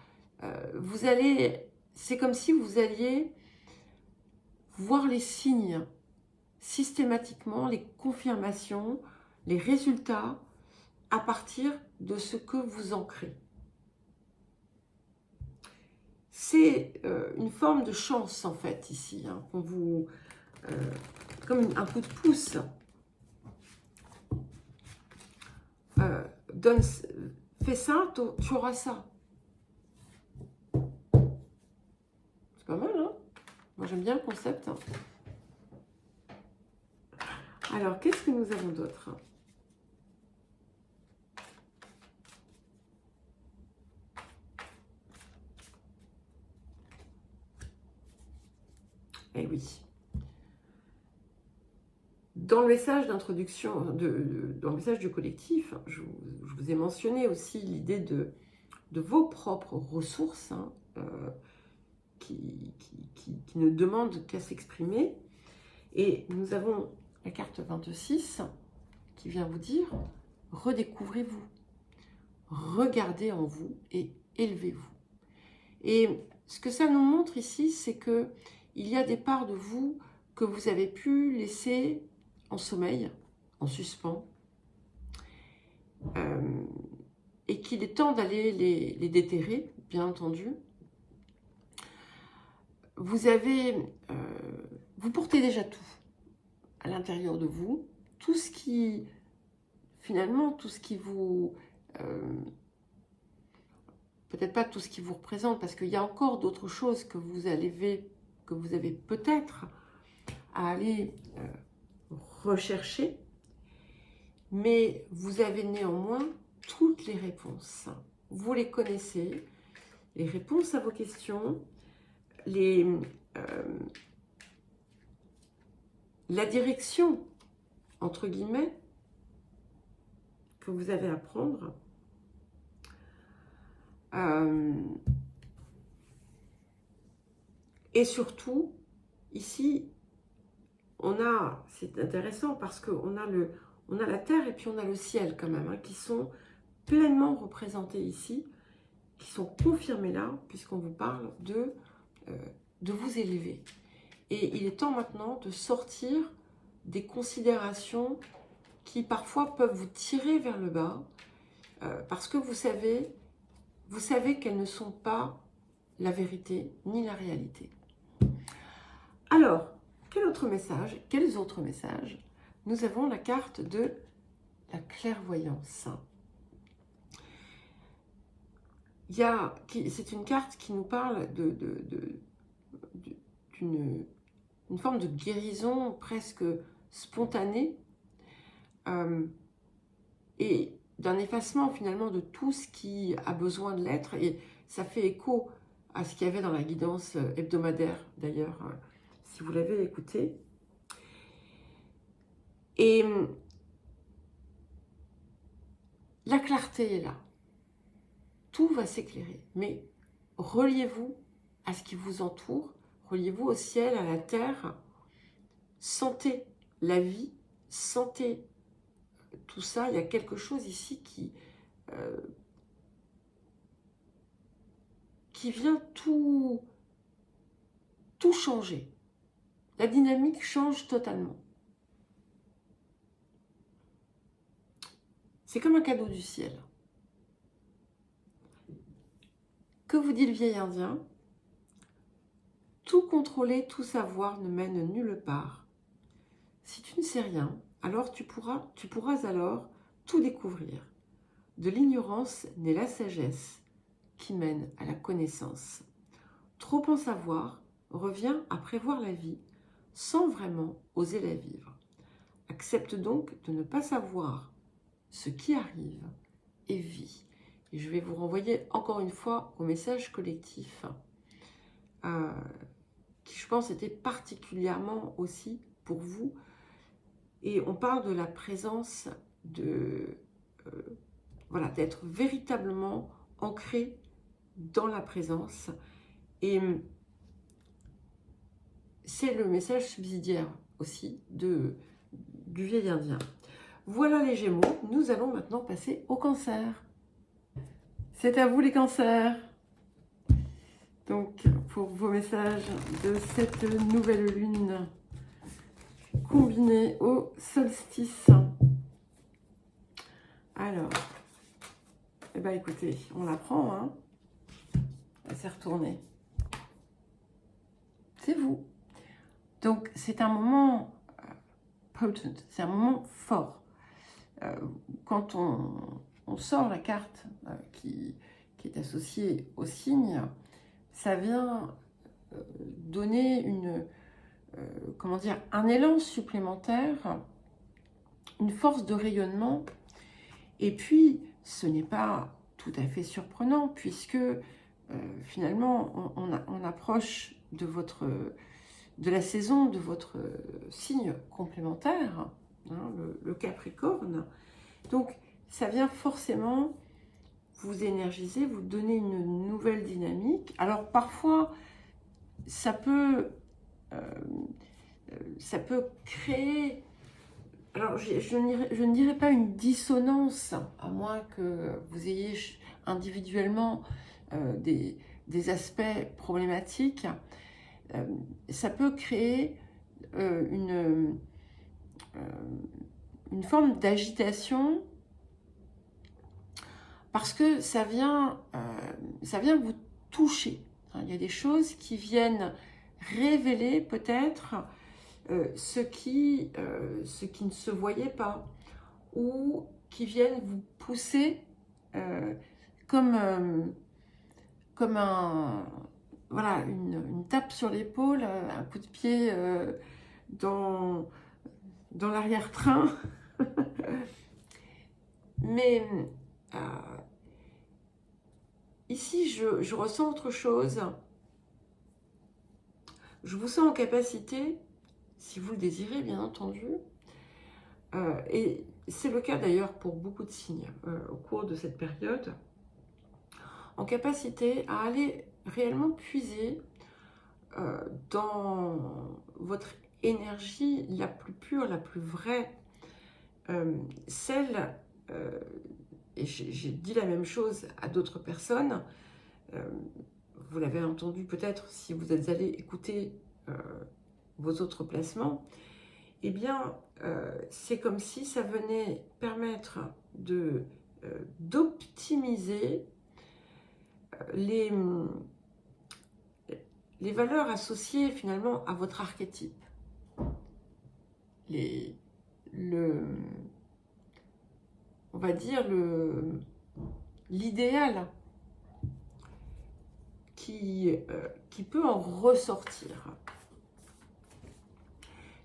c'est comme si vous alliez voir les signes systématiquement, les confirmations, les résultats à partir de ce que vous ancrez. C'est une forme de chance, en fait, ici, hein, qu'on vous... comme un coup de pouce. Fais ça, tu auras ça. j'aime bien le concept. Alors, qu'est-ce que nous avons d'autre? Eh oui. Dans le message d'introduction, dans le message du collectif, je vous ai mentionné aussi l'idée de vos propres ressources, hein, qui ne demandent qu'à s'exprimer. Et nous avons la carte 26 qui vient vous dire « Redécouvrez-vous, regardez en vous et élevez-vous ». Et ce que ça nous montre ici, c'est que il y a des parts de vous que vous avez pu laisser en sommeil, en suspens, et qu'il est temps d'aller les déterrer, bien entendu. Vous portez déjà tout à l'intérieur de vous, tout ce qui, finalement, tout ce qui vous... peut-être pas tout ce qui vous représente, parce qu'il y a encore d'autres choses que vous avez peut-être à aller rechercher, mais vous avez néanmoins toutes les réponses. Vous les connaissez, les réponses à vos questions, la direction, entre guillemets, que vous avez à prendre. Et surtout, ici, c'est intéressant parce qu'on a la terre et puis on a le ciel quand même, hein, qui sont pleinement représentés ici, qui sont confirmés là, puisqu'on vous parle de vous élever. Et il est temps maintenant de sortir des considérations qui parfois peuvent vous tirer vers le bas, parce que vous savez qu'elles ne sont pas la vérité ni la réalité. Alors, quels autres messages? Nous avons la carte de la clairvoyance. C'est une carte qui nous parle d'une forme de guérison presque spontanée, et d'un effacement finalement de tout ce qui a besoin de l'être. Et ça fait écho à ce qu'il y avait dans la guidance hebdomadaire, d'ailleurs, si vous l'avez écouté. Et la clarté est là. Tout va s'éclairer. Mais reliez-vous à ce qui vous entoure, reliez-vous au ciel, à la terre. Sentez la vie, sentez tout ça. Il y a quelque chose ici qui vient tout changer. La dynamique change totalement. C'est comme un cadeau du ciel. Que vous dit le vieil indien? Tout contrôler, tout savoir ne mène nulle part. Si tu ne sais rien, alors tu pourras alors tout découvrir. De l'ignorance naît la sagesse qui mène à la connaissance. Trop en savoir revient à prévoir la vie sans vraiment oser la vivre. Accepte donc de ne pas savoir ce qui arrive et vis. Et je vais vous renvoyer encore une fois au message collectif, qui je pense était particulièrement aussi pour vous. Et on parle de la présence d'être véritablement ancré dans la présence. Et c'est le message subsidiaire aussi du vieil indien. Voilà les Gémeaux, nous allons maintenant passer au Cancer. C'est à vous les Cancers. Donc, pour vos messages de cette nouvelle lune combinée au solstice. Alors, eh ben écoutez, on la prend, hein. Elle s'est retournée. C'est vous. Donc, c'est un moment potent, c'est un moment fort. Quand on sort la carte qui est associée au signe, ça vient donner comment dire, un élan supplémentaire, une force de rayonnement. Et puis, ce n'est pas tout à fait surprenant, puisque finalement, on approche de la saison de votre signe complémentaire, hein, le Capricorne. Donc, ça vient forcément vous énergiser, vous donner une nouvelle dynamique. Alors, parfois, ça peut créer... Alors, je ne dirais pas une dissonance, à moins que vous ayez individuellement des aspects problématiques. Ça peut créer une forme d'agitation parce que ça vient vous toucher. Il y a des choses qui viennent révéler peut-être ce qui ne se voyait pas, ou qui viennent vous pousser comme voilà, une tape sur l'épaule, un coup de pied dans l'arrière-train. Mais ici, je ressens autre chose. Je vous sens en capacité, si vous le désirez, bien entendu, et c'est le cas d'ailleurs pour beaucoup de signes au cours de cette période, en capacité à aller réellement puiser dans votre énergie la plus pure, la plus vraie, celle, et j'ai dit la même chose à d'autres personnes, vous l'avez entendu peut-être si vous êtes allé écouter vos autres placements, eh bien, c'est comme si ça venait permettre d'optimiser les valeurs associées finalement à votre archétype. On va dire l'idéal qui peut en ressortir.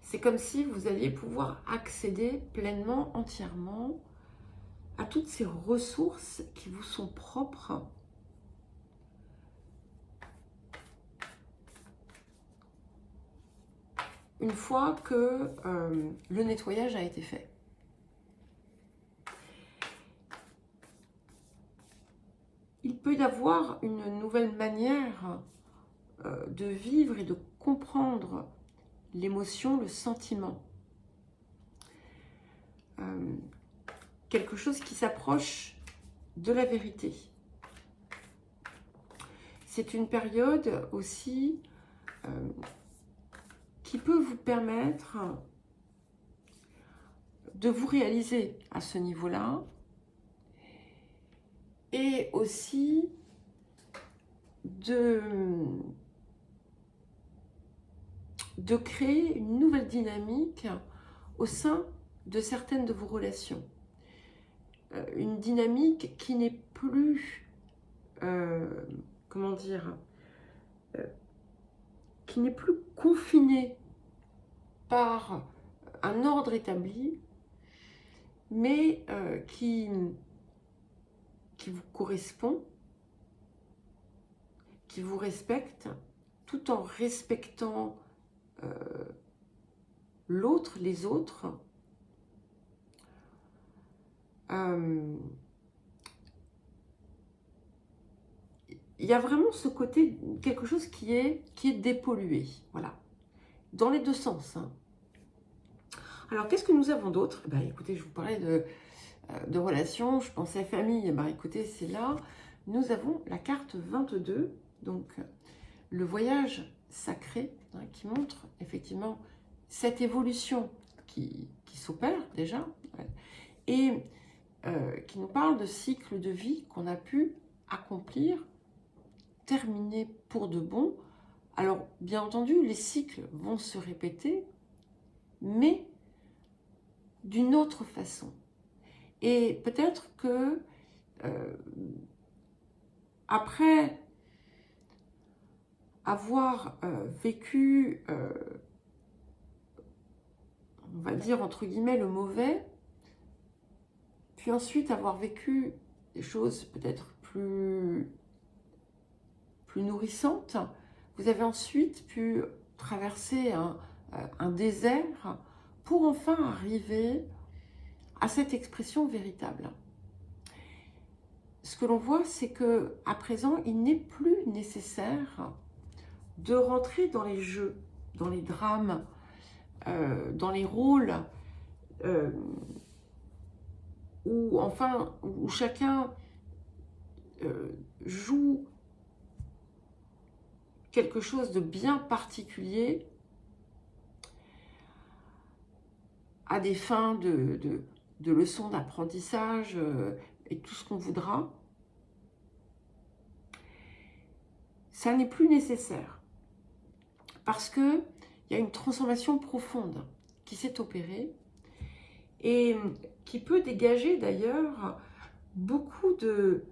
C'est comme si vous alliez pouvoir accéder pleinement, entièrement à toutes ces ressources qui vous sont propres. Une fois que le nettoyage a été fait. Il peut y avoir une nouvelle manière de vivre et de comprendre l'émotion, le sentiment. Quelque chose qui s'approche de la vérité. C'est une période aussi qui peut vous permettre de vous réaliser à ce niveau-là et aussi de créer une nouvelle dynamique au sein de certaines de vos relations. Une dynamique qui n'est plus, comment dire, qui n'est plus confinée par un ordre établi, mais qui vous correspond, qui vous respecte, tout en respectant l'autre, les autres. Il y a vraiment ce côté, quelque chose qui est dépollué, voilà, dans les deux sens. Hein. Alors, qu'est-ce que nous avons d'autre? Ben, écoutez, je vous parlais de relations, je pensais famille, ben, écoutez, c'est là. Nous avons la carte 22, donc le voyage sacré, hein, qui montre effectivement cette évolution qui s'opère déjà, et qui nous parle de cycle de vie qu'on a pu accomplir, terminer pour de bon. Alors, bien entendu, les cycles vont se répéter, mais d'une autre façon. Et peut-être que après avoir vécu, on va dire entre guillemets, le mauvais, puis ensuite avoir vécu des choses peut-être plus nourrissantes, vous avez ensuite pu traverser un désert pour enfin arriver à cette expression véritable. Ce que l'on voit, c'est que à présent, il n'est plus nécessaire de rentrer dans les jeux, dans les drames, dans les rôles, où chacun joue quelque chose de bien particulier à des fins de leçons d'apprentissage et tout ce qu'on voudra. Ça n'est plus nécessaire parce qu'il y a une transformation profonde qui s'est opérée et qui peut dégager d'ailleurs beaucoup de...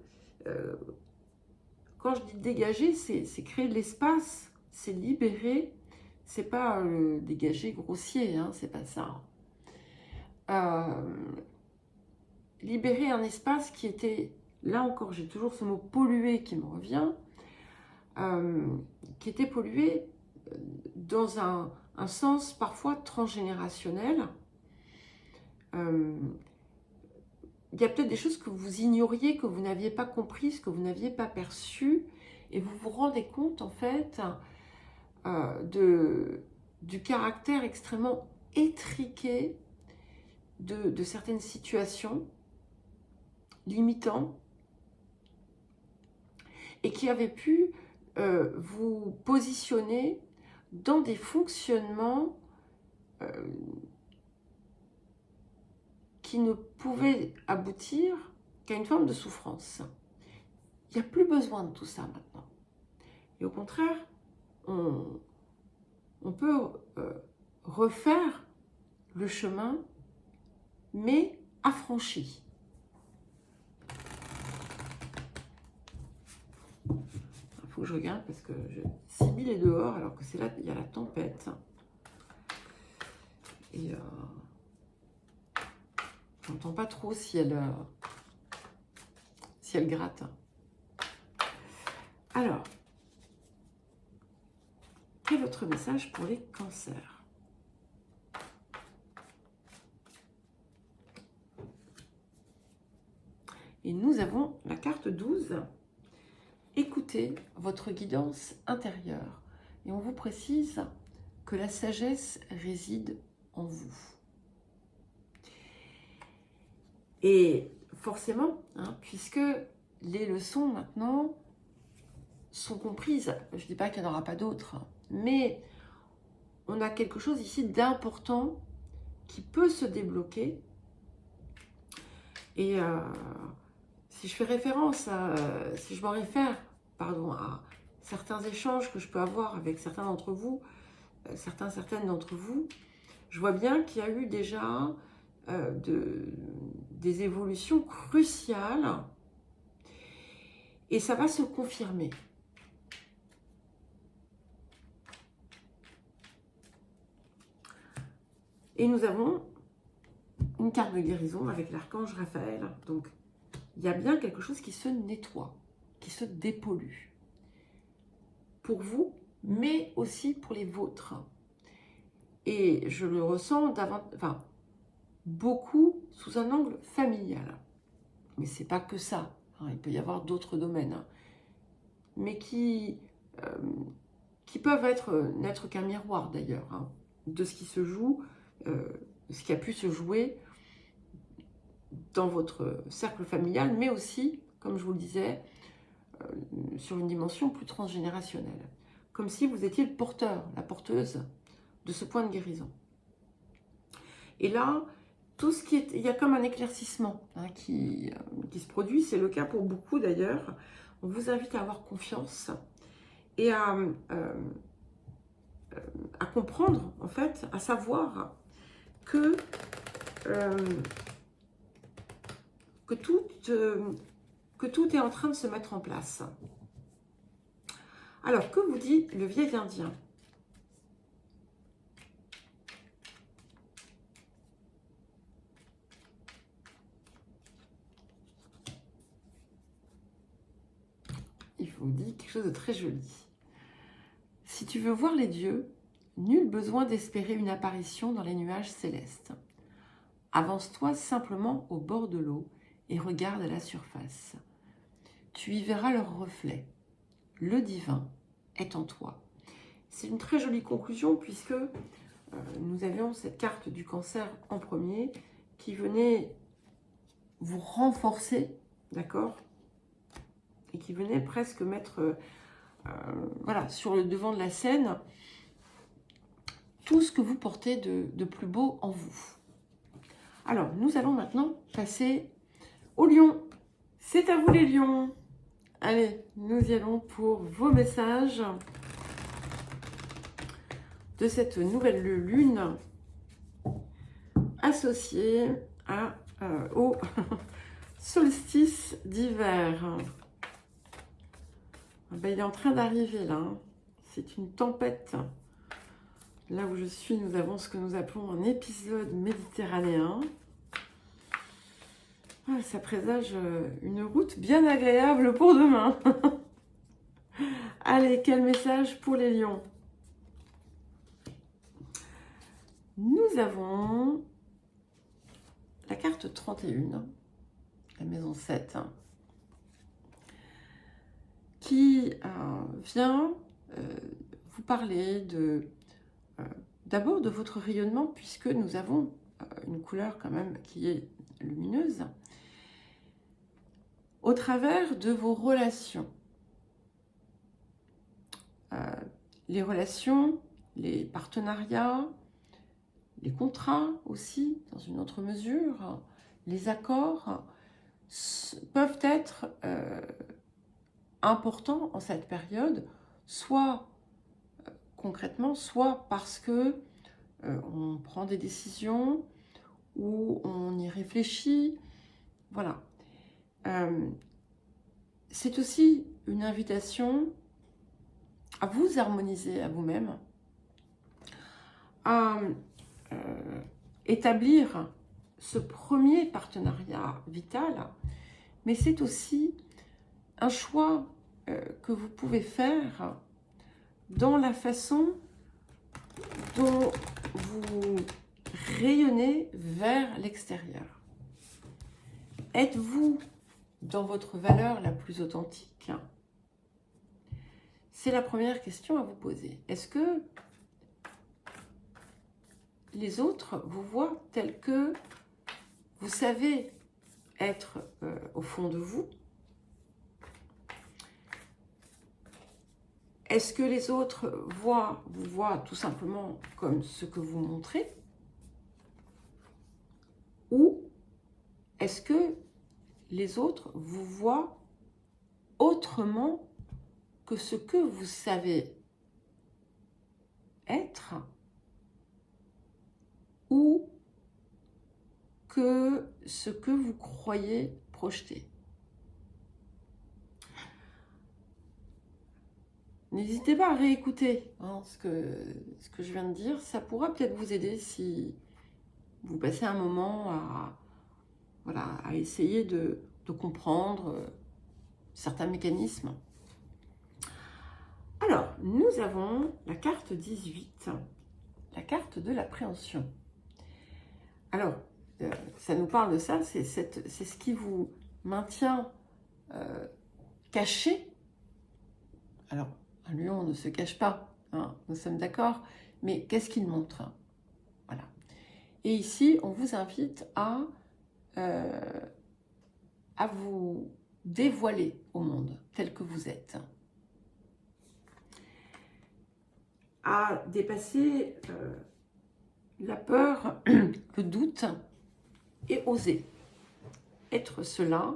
quand je dis dégager, c'est créer de l'espace, c'est libérer, c'est pas dégager grossier, hein, c'est pas ça. Libérer un espace qui était, là encore, j'ai toujours ce mot pollué qui me revient, qui était pollué dans un sens parfois transgénérationnel. Il y a peut-être des choses que vous ignoriez, que vous n'aviez pas comprises, que vous n'aviez pas perçues, et vous vous rendez compte en fait du caractère extrêmement étriqué de certaines situations limitantes et qui avaient pu vous positionner dans des fonctionnements qui ne pouvaient aboutir qu'à une forme de souffrance. Il n'y a plus besoin de tout ça maintenant. Et au contraire, on peut refaire le chemin, mais affranchi. Il faut que je regarde parce que Sibylle est dehors alors que c'est là, il y a la tempête. Et je n'entends pas trop si elle gratte. Alors, quel est votre message pour les cancers? Et nous avons la carte 12. Écoutez votre guidance intérieure. Et on vous précise que la sagesse réside en vous. Et forcément, hein, puisque les leçons maintenant sont comprises, je ne dis pas qu'il n'y en aura pas d'autres, mais on a quelque chose ici d'important qui peut se débloquer. Et si je fais référence si je m'en réfère, à certains échanges que je peux avoir avec certains d'entre vous, certaines d'entre vous, je vois bien qu'il y a eu déjà des évolutions cruciales et ça va se confirmer. Et nous avons une carte de guérison avec l'archange Raphaël. Donc, il y a bien quelque chose qui se nettoie, qui se dépollue. Pour vous, mais aussi pour les vôtres. Et je le ressens beaucoup sous un angle familial. Mais c'est pas que ça. Hein, il peut y avoir d'autres domaines. Hein, mais qui peuvent n'être qu'un miroir d'ailleurs, hein, de ce qui se joue, ce qui a pu se jouer dans votre cercle familial, mais aussi, comme je vous le disais, sur une dimension plus transgénérationnelle. Comme si vous étiez le porteur, la porteuse de ce point de guérison. Et là, il y a comme un éclaircissement hein, qui se produit, c'est le cas pour beaucoup d'ailleurs. On vous invite à avoir confiance et à comprendre, en fait, à savoir que tout est en train de se mettre en place. Alors, que vous dit le vieil Indien? Il vous dit quelque chose de très joli. Si tu veux voir les dieux, nul besoin d'espérer une apparition dans les nuages célestes. Avance-toi simplement au bord de l'eau et regarde à la surface. Tu y verras leur reflet. Le divin est en toi. C'est une très jolie conclusion puisque nous avions cette carte du cancer en premier qui venait vous renforcer, d'accord? Et qui venait presque mettre voilà, sur le devant de la scène tout ce que vous portez de plus beau en vous. Alors, nous allons maintenant passer aux lions. C'est à vous les lions. Allez, nous y allons pour vos messages de cette nouvelle lune associée au solstice d'hiver. Ben, il est en train d'arriver là. C'est une tempête. Là où je suis, nous avons ce que nous appelons un épisode méditerranéen. Ah, ça présage une route bien agréable pour demain. Allez, quel message pour les lions? Nous avons la carte 31, la maison 7, qui vient vous parler d'abord de votre rayonnement, puisque nous avons une couleur quand même qui est lumineuse, au travers de vos relations. Les relations, les partenariats, les contrats aussi, dans une autre mesure, les accords peuvent être importants en cette période, soit concrètement, soit parce que on prend des décisions ou on y réfléchit. Voilà. C'est aussi une invitation à vous harmoniser à vous-même, à établir ce premier partenariat vital, mais c'est aussi un choix que vous pouvez faire dans la façon dont vous rayonnez vers l'extérieur. Êtes-vous dans votre valeur la plus authentique? C'est la première question à vous poser. Est-ce que les autres vous voient tel que vous savez être au fond de vous? Est-ce que les autres vous voient tout simplement comme ce que vous montrez? Ou est-ce que les autres vous voient autrement que ce que vous savez être ou que ce que vous croyez projeter? N'hésitez pas à réécouter ce que je viens de dire. Ça pourra peut-être vous aider si vous passez un moment à essayer de comprendre certains mécanismes. Alors, nous avons la carte 18, la carte de l'appréhension. Alors, ça nous parle de ça, c'est ce qui vous maintient caché. Alors, un lion ne se cache pas, hein, nous sommes d'accord, mais qu'est-ce qu'il montre? Voilà. Et ici, on vous invite à vous dévoiler au monde tel que vous êtes, à dépasser la peur, le doute et oser être cela.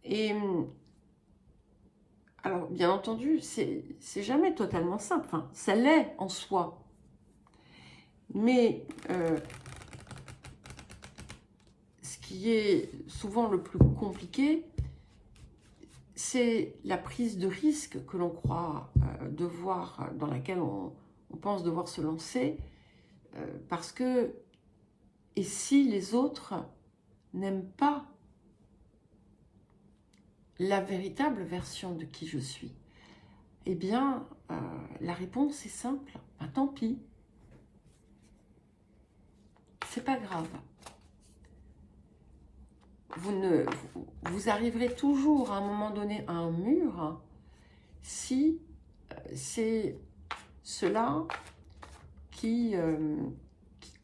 Et alors, bien entendu, c'est jamais totalement simple. Enfin, ça l'est en soi. Mais ce qui est souvent le plus compliqué, c'est la prise de risque que l'on croit devoir, dans laquelle on pense devoir se lancer, parce que, et si les autres n'aiment pas la véritable version de qui je suis, eh bien, la réponse est simple, ben, tant pis, c'est pas grave. Vous arriverez toujours à un moment donné à un mur si c'est cela qui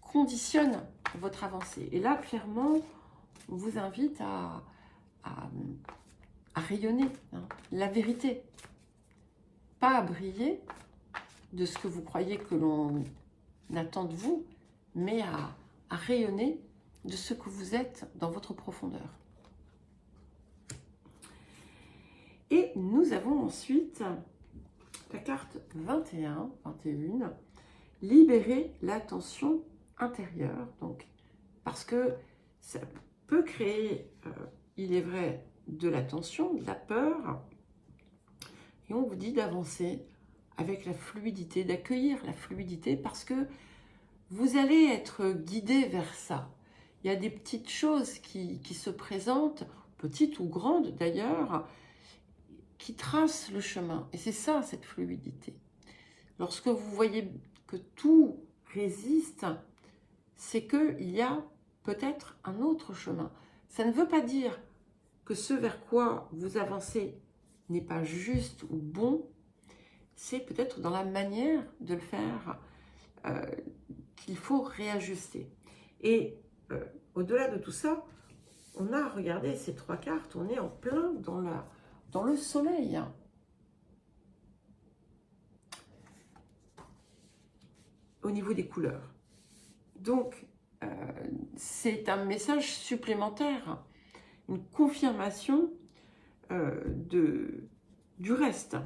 conditionne votre avancée. Et là, clairement, on vous invite à rayonner, hein, la vérité. Pas à briller de ce que vous croyez que l'on attend de vous, mais à rayonner de ce que vous êtes dans votre profondeur. Et nous avons ensuite la carte 21, libérer la tension intérieure. Donc, parce que ça peut créer, il est vrai, de la tension, de la peur. Et on vous dit d'avancer avec la fluidité, d'accueillir la fluidité, parce que vous allez être guidé vers ça. Il y a des petites choses qui se présentent, petites ou grandes d'ailleurs, qui tracent le chemin. Et c'est ça, cette fluidité. Lorsque vous voyez que tout résiste, c'est qu'il y a peut-être un autre chemin. Ça ne veut pas dire que ce vers quoi vous avancez n'est pas juste ou bon, c'est peut-être dans la manière de le faire qu'il faut réajuster. Et au-delà de tout ça, on a regardé ces trois cartes, on est en plein dans le soleil. Au niveau des couleurs. Donc, c'est un message supplémentaire, une confirmation du reste.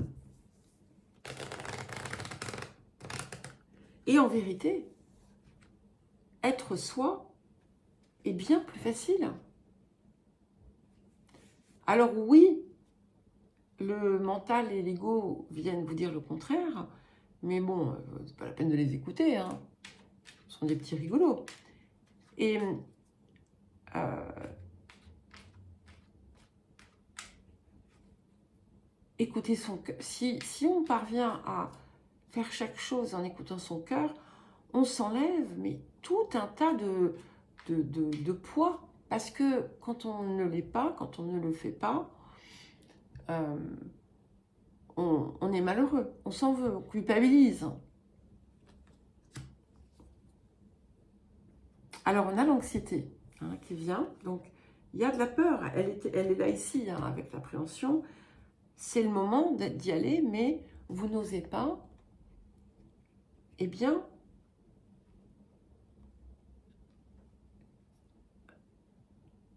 Et en vérité, être soi est bien plus facile. Alors oui, le mental et l'ego viennent vous dire le contraire, mais bon, c'est pas la peine de les écouter, hein. Ce sont des petits rigolos. Et écouter son cœur. Si on parvient à faire chaque chose en écoutant son cœur, on s'enlève mais tout un tas de poids. Parce que quand on ne l'est pas, quand on ne le fait pas, on est malheureux, on s'en veut, on culpabilise. Alors on a l'anxiété qui vient, donc il y a de la peur, elle est là ici avec l'appréhension. C'est le moment d'y aller, mais vous n'osez pas, eh bien,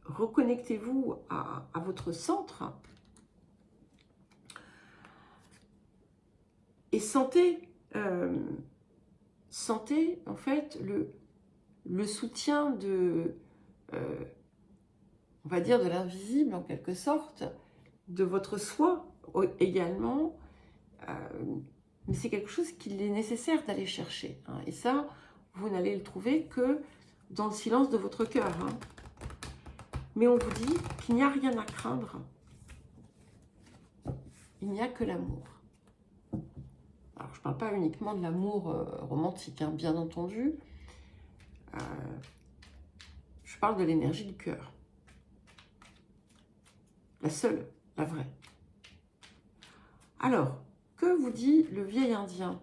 reconnectez-vous à votre centre et sentez en fait le soutien de, on va dire, de l'invisible en quelque sorte, de votre soi également, mais c'est quelque chose qu'il est nécessaire d'aller chercher, hein. Et ça, vous n'allez le trouver que dans le silence de votre cœur, hein. Mais on vous dit qu'il n'y a rien à craindre, il n'y a que l'amour. Alors je ne parle pas uniquement de l'amour romantique, hein, bien entendu, je parle de l'énergie du cœur, la seule, la vraie. Alors, que vous dit le vieil Indien?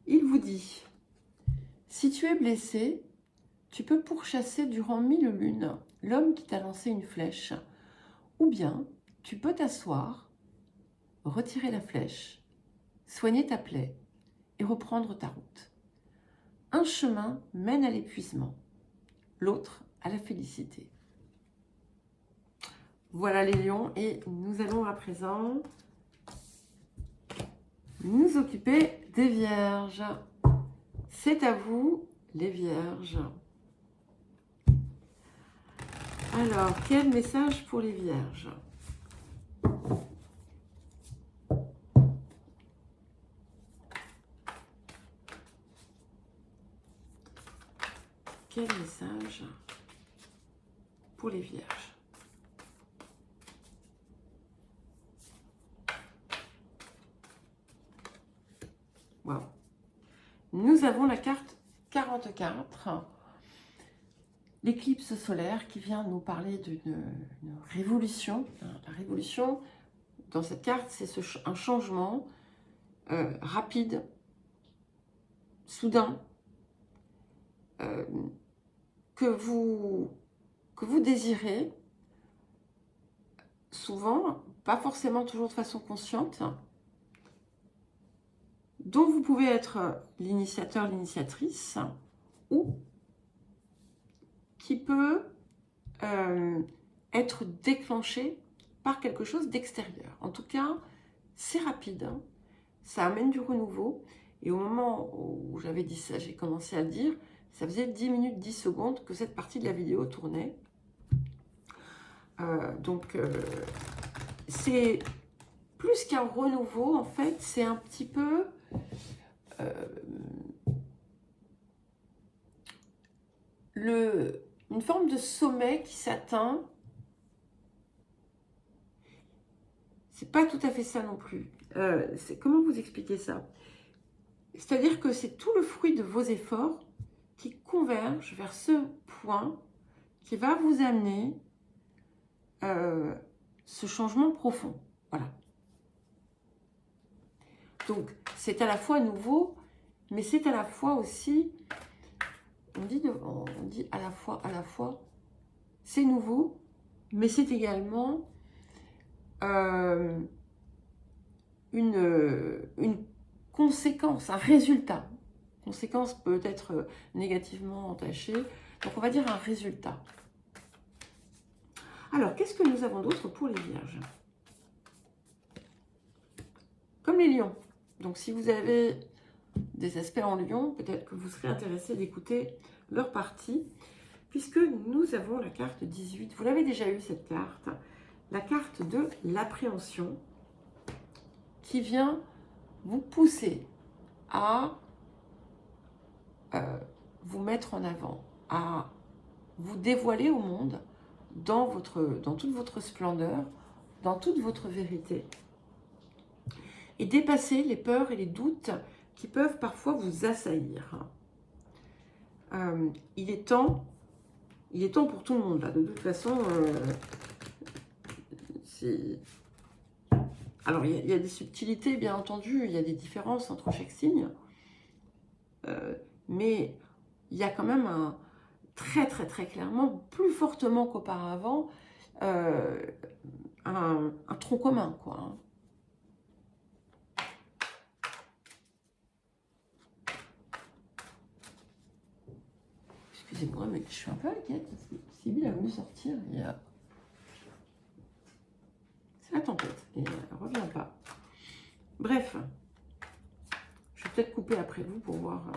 Il vous dit, si tu es blessé, tu peux pourchasser durant 1000 lunes l'homme qui t'a lancé une flèche, ou bien tu peux t'asseoir, retirer la flèche, soigner ta plaie et reprendre ta route. Un chemin mène à l'épuisement, l'autre à la félicité. Voilà les lions, et nous allons à présent nous occuper des vierges. C'est à vous les Vierges. Alors, quel message pour les Vierges? Quel message pour les Vierges? Wow. Nous avons la carte 44, l'éclipse solaire qui vient nous parler d'une révolution. La révolution, dans cette carte, c'est un changement rapide, soudain, que vous désirez, souvent, pas forcément toujours de façon consciente, dont vous pouvez être l'initiateur, l'initiatrice, ou qui peut être déclenché par quelque chose d'extérieur. En tout cas, c'est rapide, hein. Ça amène du renouveau, et au moment où j'avais dit ça, j'ai commencé à le dire, ça faisait 10 minutes, 10 secondes que cette partie de la vidéo tournait. Donc, c'est plus qu'un renouveau, en fait, c'est un petit peu une forme de sommet qui s'atteint. C'est pas tout à fait ça non plus. Comment vous expliquer ça? C'est-à-dire que c'est tout le fruit de vos efforts qui convergent vers ce point qui va vous amener ce changement profond. Voilà. Donc, c'est à la fois nouveau, mais c'est à la fois aussi, on dit à la fois, c'est nouveau, mais c'est également une conséquence, un résultat. Conséquence peut être négativement entachée, donc on va dire un résultat. Alors, qu'est-ce que nous avons d'autre pour les Vierges? Comme les lions. Donc, si vous avez des aspects en lion, peut-être que vous serez intéressé d'écouter leur partie, puisque nous avons la carte 18. Vous l'avez déjà eu, cette carte. La carte de l'appréhension, qui vient vous pousser à vous mettre en avant, à vous dévoiler au monde dans toute votre splendeur, dans toute votre vérité, et dépasser les peurs et les doutes qui peuvent parfois vous assaillir. Il est temps pour tout le monde, là. De toute façon, alors, il y a des subtilités, bien entendu, il y a des différences entre chaque signe, mais il y a quand même très clairement, plus fortement qu'auparavant, un tronc commun, quoi, hein. Excusez-moi, mais je suis un peu inquiète, parce que Sybille a voulu sortir, et c'est la tempête, et elle ne revient pas. Bref, je vais peut-être couper après vous pour voir...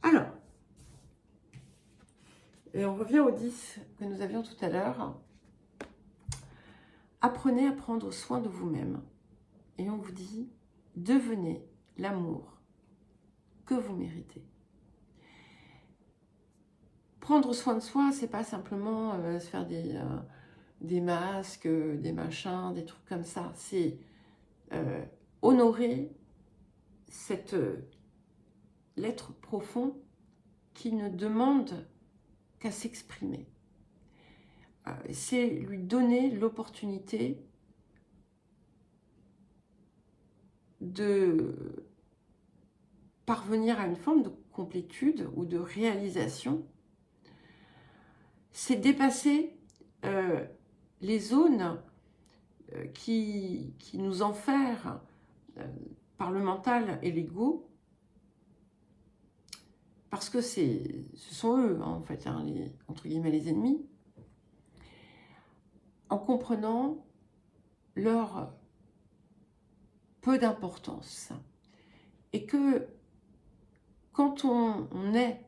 Alors, et on revient au 10 que nous avions tout à l'heure. Apprenez à prendre soin de vous-même. Et on vous dit, devenez l'amour que vous méritez. Prendre soin de soi, c'est pas simplement se faire des masques, des machins, des trucs comme ça. C'est honorer l'être profond qui ne demande qu'à s'exprimer. C'est lui donner l'opportunité de parvenir à une forme de complétude ou de réalisation. C'est dépasser les zones qui nous enferment par le mental et l'ego, parce que ce sont eux, hein, en fait, hein, entre guillemets, les ennemis, en comprenant leur peu d'importance. Et que quand on est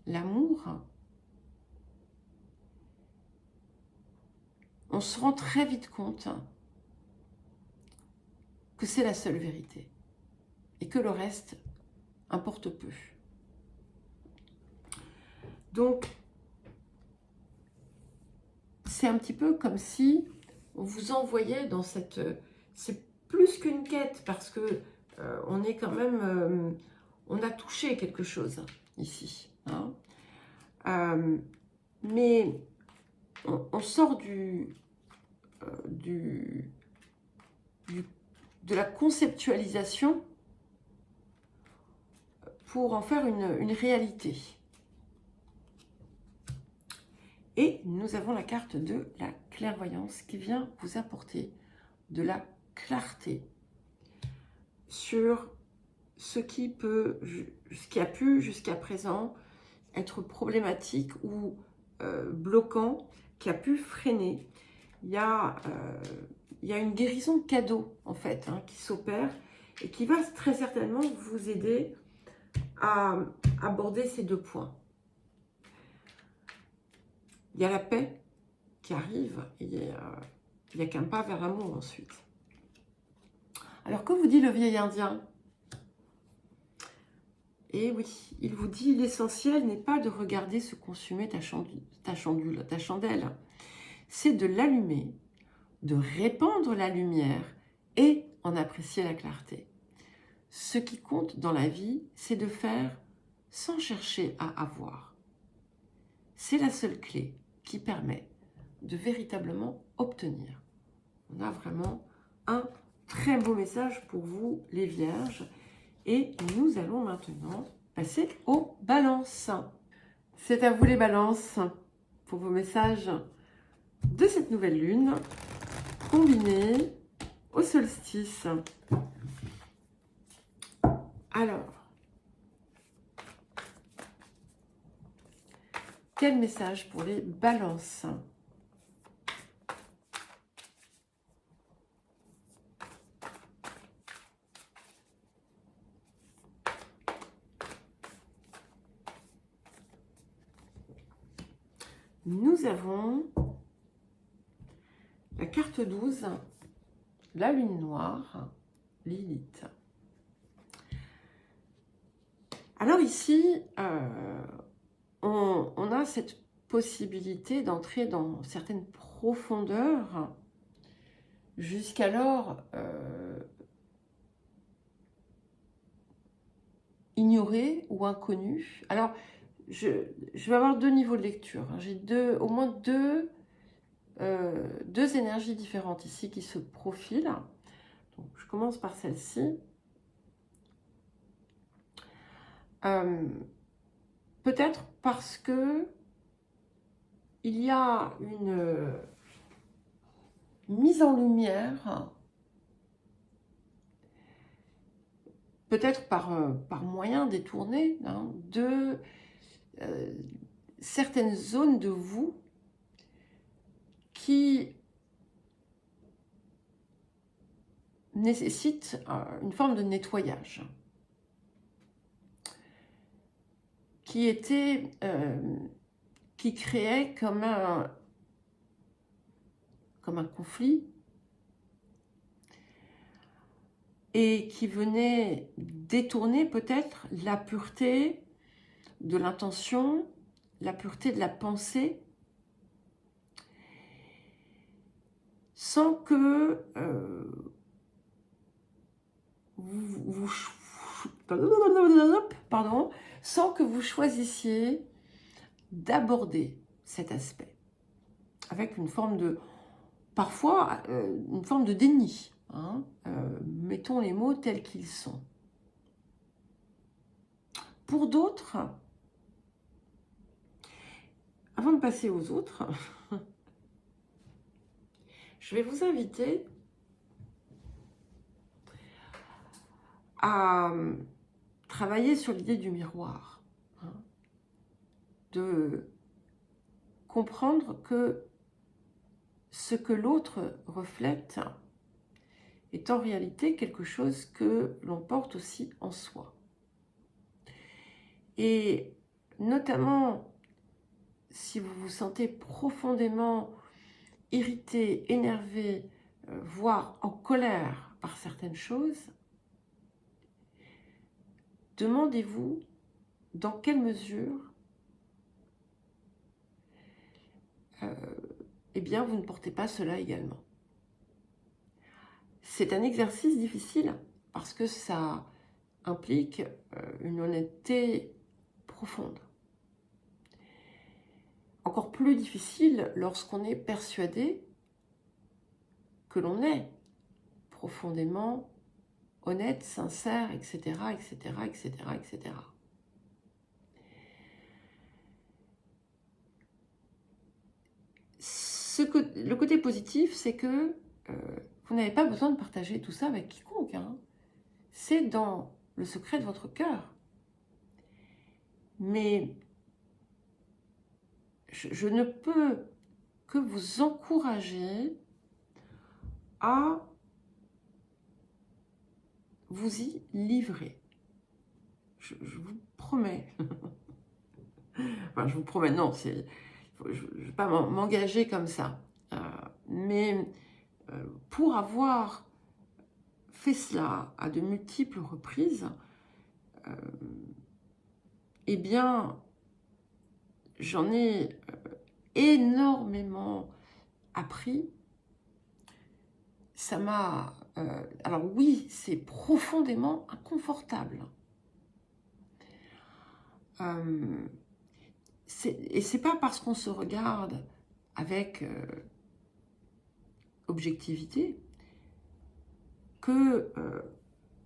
l'amour, on se rend très vite compte que c'est la seule vérité et que le reste importe peu. Donc, c'est un petit peu comme si on vous envoyait dans cette... C'est plus qu'une quête parce que on est quand même... on a touché quelque chose ici. Hein. Mais on sort de la conceptualisation pour en faire une réalité. Et nous avons la carte de la clairvoyance qui vient vous apporter de la clarté sur ce qui a pu jusqu'à présent être problématique ou bloquant, qui a pu freiner. Il y a une guérison cadeau en fait hein, qui s'opère et qui va très certainement vous aider à aborder ces deux points. Il y a la paix qui arrive et il n'y a qu'un pas vers l'amour ensuite. Alors que vous dit le vieil indien? Et oui, il vous dit l'essentiel n'est pas de regarder se consumer ta chandelle, c'est de l'allumer, de répandre la lumière et en apprécier la clarté. Ce qui compte dans la vie, c'est de faire sans chercher à avoir. C'est la seule clé qui permet de véritablement obtenir. On a vraiment un très beau message pour vous, les vierges. Et nous allons maintenant passer aux balances. C'est à vous les balances pour vos messages de cette nouvelle lune combinée au solstice. Alors, quel message pour les balances ? Nous avons la carte 12, la lune noire, Lilith. Alors ici, on a cette possibilité d'entrer dans certaines profondeurs jusqu'alors ignorées ou inconnues. Alors, je vais avoir deux niveaux de lecture. J'ai au moins deux énergies différentes ici qui se profilent. Donc, je commence par celle-ci. Peut-être parce que il y a une mise en lumière, peut-être par moyen détourné, hein, de certaines zones de vous qui nécessitent une forme de nettoyage, qui créait comme un conflit et qui venait détourner peut-être la pureté de l'intention, la pureté de la pensée, sans que sans que vous choisissiez d'aborder cet aspect avec une forme de, parfois, une forme de déni. Hein, mettons les mots tels qu'ils sont. Pour d'autres, avant de passer aux autres, je vais vous inviter à travailler sur l'idée du miroir, hein, de comprendre que ce que l'autre reflète est en réalité quelque chose que l'on porte aussi en soi. Et notamment, si vous vous sentez profondément irrité, énervé, voire en colère par certaines choses, demandez-vous dans quelle mesure eh bien, vous ne portez pas cela également. C'est un exercice difficile parce que ça implique une honnêteté profonde. Encore plus difficile lorsqu'on est persuadé que l'on est profondément honnête, sincère, etc., etc., etc., etc. Le côté positif, c'est que vous n'avez pas besoin de partager tout ça avec quiconque. Hein. C'est dans le secret de votre cœur. Mais je ne peux que vous encourager à vous y livrer. Je vous promets. Enfin, je vous promets, non, je ne vais pas m'engager comme ça. Mais pour avoir fait cela à de multiples reprises, eh bien, j'en ai énormément appris. Ça m'a... alors oui, c'est profondément inconfortable. Et c'est pas parce qu'on se regarde avec objectivité que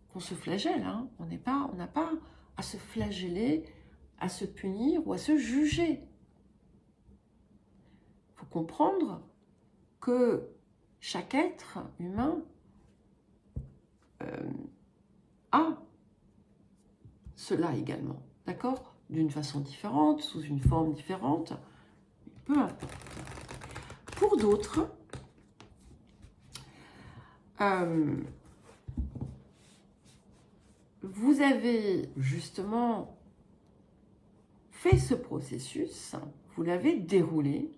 qu'on se flagelle. Hein. On n'a pas à se flageller, à se punir ou à se juger. Il faut comprendre que chaque être humain a cela également, d'accord? D'une façon différente, sous une forme différente, peu importe. Pour d'autres, vous avez justement fait ce processus, vous l'avez déroulé,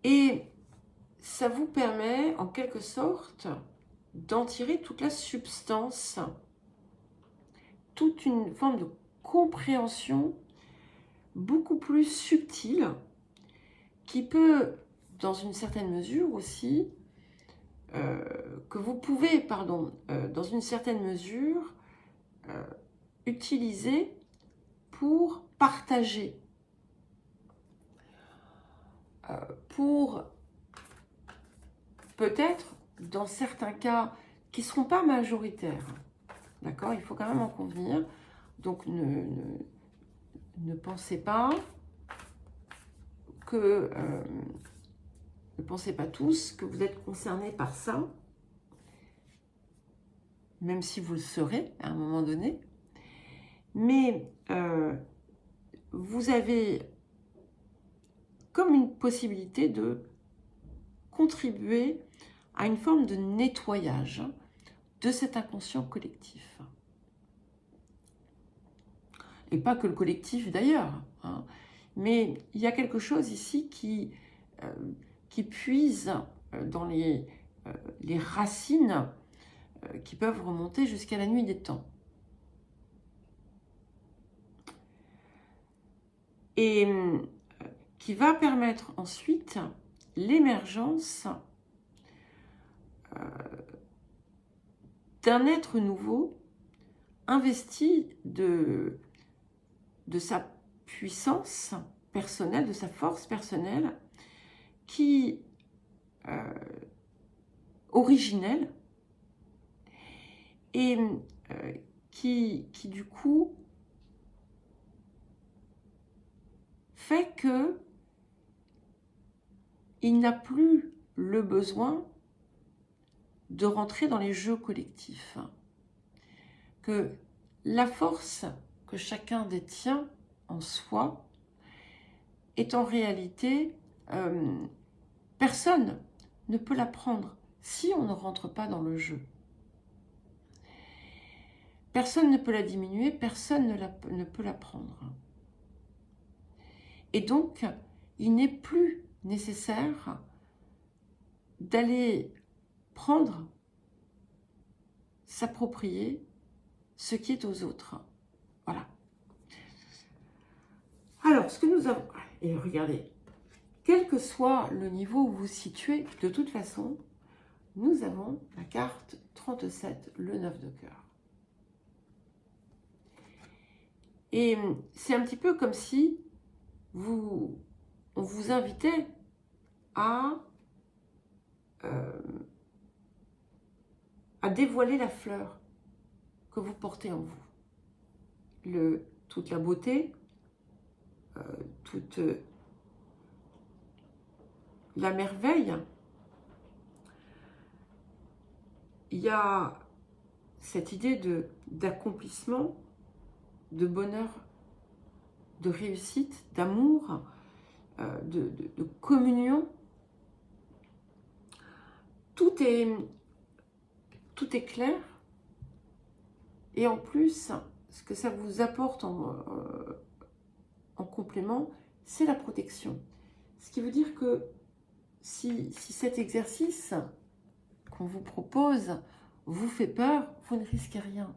et ça vous permet en quelque sorte d'en tirer toute la substance, toute une forme de compréhension beaucoup plus subtile qui peut, dans une certaine mesure aussi, que vous pouvez, dans une certaine mesure, utiliser pour partager, pour peut-être, dans certains cas, qui ne seront pas majoritaires, d'accord? Il faut quand même en convenir. Donc, ne pensez pas que... ne pensez pas tous que vous êtes concernés par ça, même si vous le serez à un moment donné. Mais vous avez comme une possibilité de contribuer à une forme de nettoyage de cet inconscient collectif. Et pas que le collectif d'ailleurs, hein. Mais il y a quelque chose ici qui puise dans les racines qui peuvent remonter jusqu'à la nuit des temps. Et qui va permettre ensuite l'émergence d'un être nouveau investi de sa puissance personnelle, de sa force personnelle, qui originelle et qui du coup fait que il n'a plus le besoin de rentrer dans les jeux collectifs. Que la force que chacun détient en soi est en réalité... personne ne peut la prendre si on ne rentre pas dans le jeu. Personne ne peut la diminuer, personne ne peut la prendre. Et donc, il n'est plus nécessaire d'aller prendre, s'approprier ce qui est aux autres. Voilà. Alors, ce que nous avons... Et regardez, quel que soit le niveau où vous vous situez, de toute façon, nous avons la carte 37, le 9 de cœur. Et c'est un petit peu comme si on vous invitait à dévoiler la fleur que vous portez en vous. Toute la beauté, toute la merveille. Il y a cette idée d'accomplissement, de bonheur, de réussite, d'amour, de communion. Tout est clair. Et en plus, ce que ça vous apporte en complément, c'est la protection. Ce qui veut dire que si cet exercice qu'on vous propose vous fait peur, vous ne risquez rien.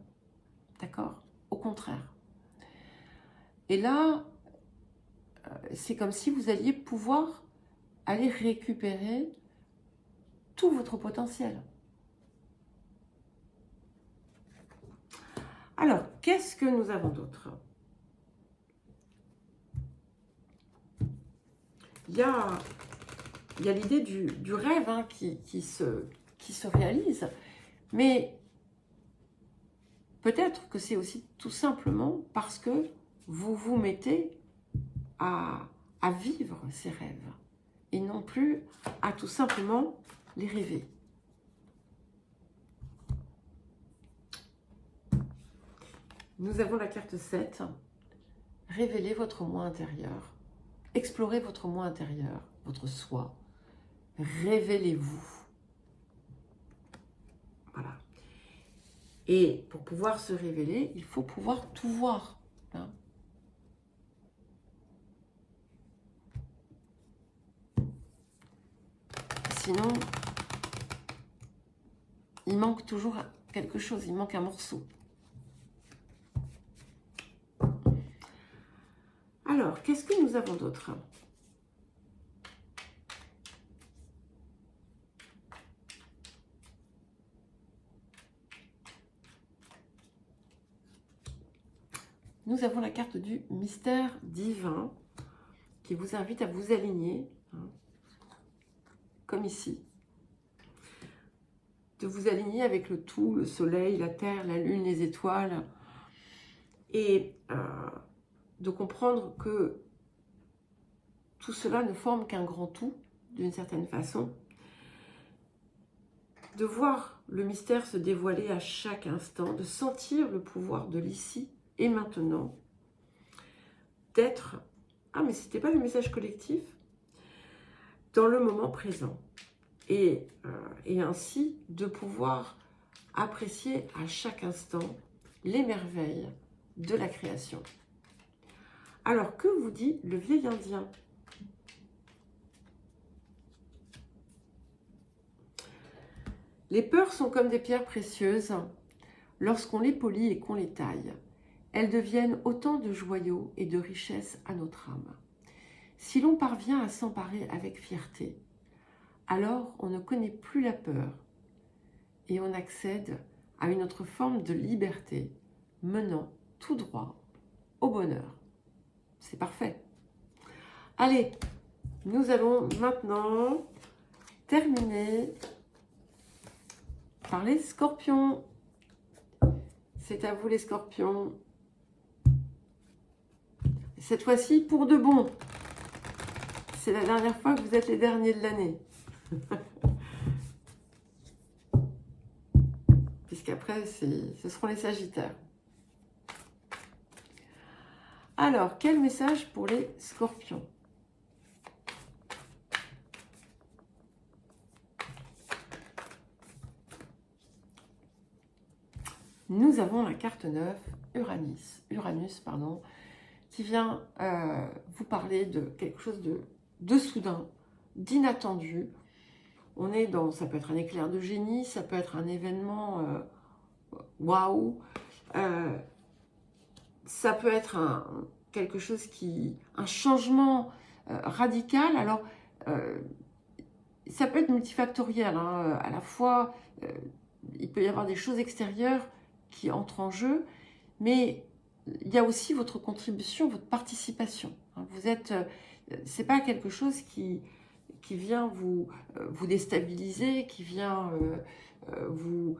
D'accord? Au contraire. Et là, c'est comme si vous alliez pouvoir aller récupérer tout votre potentiel. Alors, qu'est-ce que nous avons d'autre? Il y a l'idée du rêve hein, qui se réalise, mais peut-être que c'est aussi tout simplement parce que vous vous mettez à vivre ces rêves et non plus à tout simplement les rêver. Nous avons la carte 7. Révélez votre moi intérieur. Explorez votre moi intérieur, votre soi. Révélez-vous. Voilà. Et pour pouvoir se révéler, il faut pouvoir tout voir. Hein. Sinon, il manque toujours quelque chose, il manque un morceau. Alors, qu'est-ce que nous avons d'autre? Nous avons la carte du mystère divin qui vous invite à vous aligner, hein, comme ici. De vous aligner avec le tout, le soleil, la terre, la lune, les étoiles. Et de comprendre que tout cela ne forme qu'un grand tout, d'une certaine façon. De voir le mystère se dévoiler à chaque instant, de sentir le pouvoir de l'ici et maintenant, d'être, ah mais c'était pas le message collectif, dans le moment présent. Et ainsi de pouvoir apprécier à chaque instant les merveilles de la création. Alors, que vous dit le vieil Indien? Les peurs sont comme des pierres précieuses. Lorsqu'on les polit et qu'on les taille, elles deviennent autant de joyaux et de richesses à notre âme. Si l'on parvient à s'emparer avec fierté, alors on ne connaît plus la peur et on accède à une autre forme de liberté menant tout droit au bonheur. C'est parfait. Allez, nous allons maintenant terminer par les scorpions. C'est à vous les scorpions. Cette fois-ci pour de bon. C'est la dernière fois que vous êtes les derniers de l'année. Puisqu'après, ce seront les sagittaires. Alors, quel message pour les scorpions? nous avons la carte 9, Uranus, pardon, qui vient vous parler de quelque chose de soudain, d'inattendu. On est dans, ça peut être un éclair de génie, ça peut être un événement waouh, ça peut être quelque chose un changement radical. Alors, ça peut être multifactoriel, hein. À la fois, il peut y avoir des choses extérieures qui entrent en jeu, mais il y a aussi votre contribution, votre participation. Vous êtes, c'est pas quelque chose qui vient vous déstabiliser, qui vient vous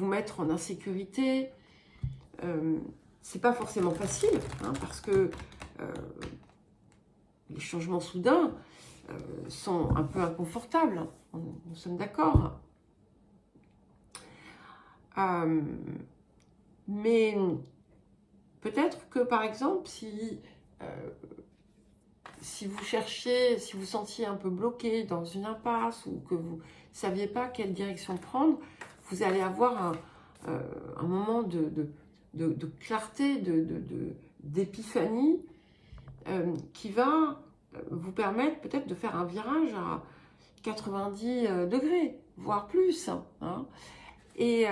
mettre en insécurité. C'est pas forcément facile, hein, parce que les changements soudains sont un peu inconfortables. Nous sommes d'accord. Mais peut-être que, par exemple, si vous cherchiez, si vous sentiez un peu bloqué dans une impasse ou que vous ne saviez pas quelle direction prendre, vous allez avoir un moment de clarté, d'épiphanie qui va vous permettre peut-être de faire un virage à 90 degrés, voire plus, hein, et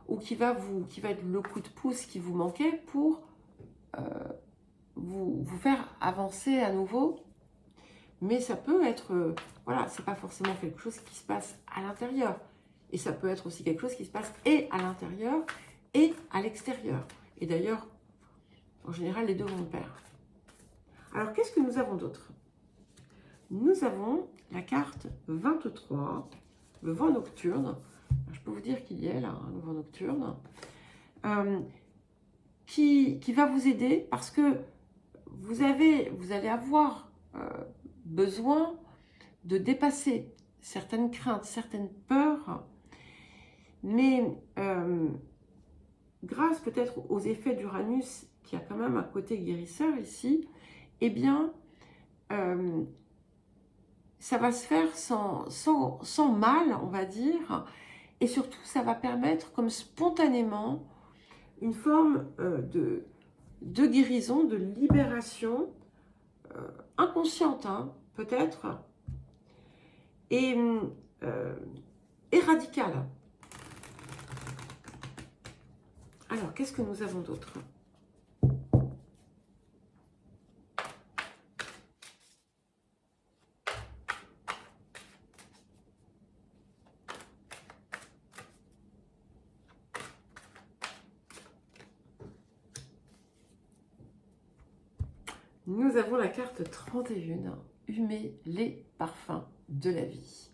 ou qui va être le coup de pouce qui vous manquait pour vous faire avancer à nouveau. Mais ça peut être, voilà, c'est pas forcément quelque chose qui se passe à l'intérieur. Et ça peut être aussi quelque chose qui se passe et à l'intérieur et à l'extérieur. Et d'ailleurs, en général, les deux vont de pair. Alors, qu'est-ce que nous avons d'autre? Nous avons la carte 23, le vent nocturne. Je peux vous dire qu'il y est là, le vent nocturne, qui va vous aider parce que vous allez avoir besoin de dépasser certaines craintes, certaines peurs, mais grâce peut-être aux effets d'Uranus, qui a quand même un côté guérisseur ici, eh bien, ça va se faire sans mal, on va dire, et surtout, ça va permettre comme spontanément une forme de guérison, de libération, inconsciente, hein, peut-être, et radicale. Alors, qu'est-ce que nous avons d'autre? Nous avons la carte 31, humer les parfums de la vie.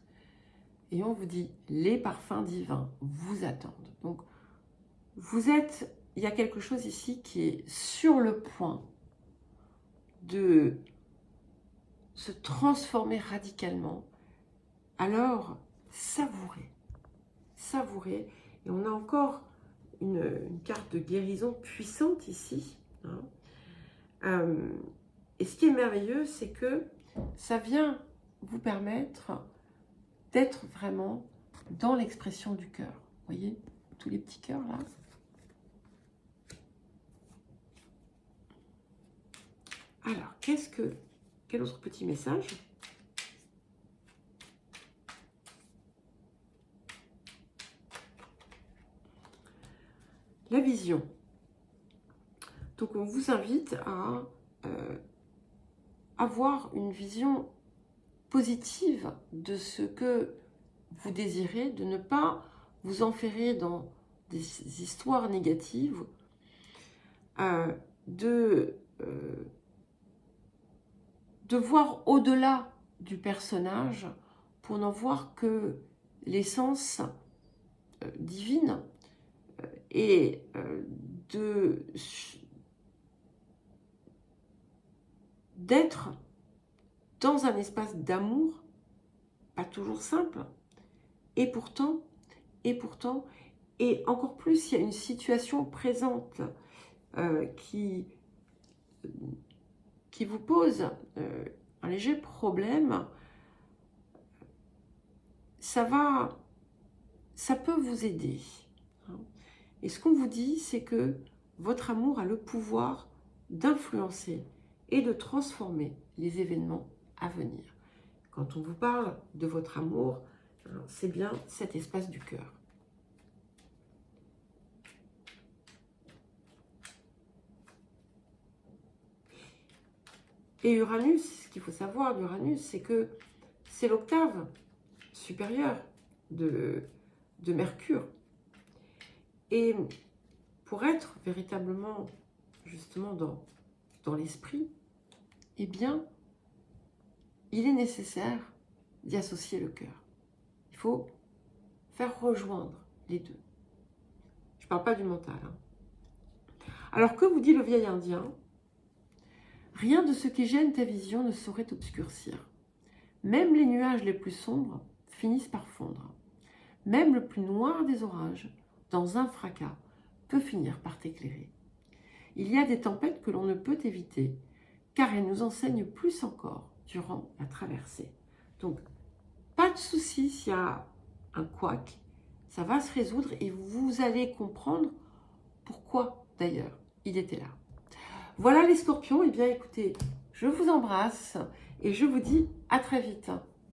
Et on vous dit, les parfums divins vous attendent. Donc, il y a quelque chose ici qui est sur le point de se transformer radicalement. Alors, savourez. Savourez. Et on a encore une carte de guérison puissante ici, hein. Et ce qui est merveilleux, c'est que ça vient vous permettre d'être vraiment dans l'expression du cœur. Vous voyez, tous les petits cœurs là. Alors, quel autre petit message? La vision. Donc, on vous invite à avoir une vision positive de ce que vous désirez, de ne pas vous enferrer dans des histoires négatives, de voir au-delà du personnage pour n'en voir que l'essence divine et d'être dans un espace d'amour, pas toujours simple, et pourtant, et encore plus, il y a une situation présente qui vous pose un léger problème. Ça peut vous aider. Et ce qu'on vous dit, c'est que votre amour a le pouvoir d'influencer et de transformer les événements à venir. Quand on vous parle de votre amour, c'est bien cet espace du cœur. Et Uranus, ce qu'il faut savoir d'Uranus, c'est que c'est l'octave supérieure de Mercure. Et pour être véritablement, justement, dans l'esprit, eh bien, il est nécessaire d'y associer le cœur. Il faut faire rejoindre les deux. Je ne parle pas du mental. Alors, que vous dit le vieil indien? Rien de ce qui gêne ta vision ne saurait t'obscurcir. Même les nuages les plus sombres finissent par fondre. Même le plus noir des orages, dans un fracas, peut finir par t'éclairer. Il y a des tempêtes que l'on ne peut éviter, car elles nous enseignent plus encore durant la traversée. Donc, pas de souci s'il y a un couac, ça va se résoudre et vous allez comprendre pourquoi d'ailleurs il était là. Voilà les scorpions, et bien écoutez, je vous embrasse et je vous dis à très vite.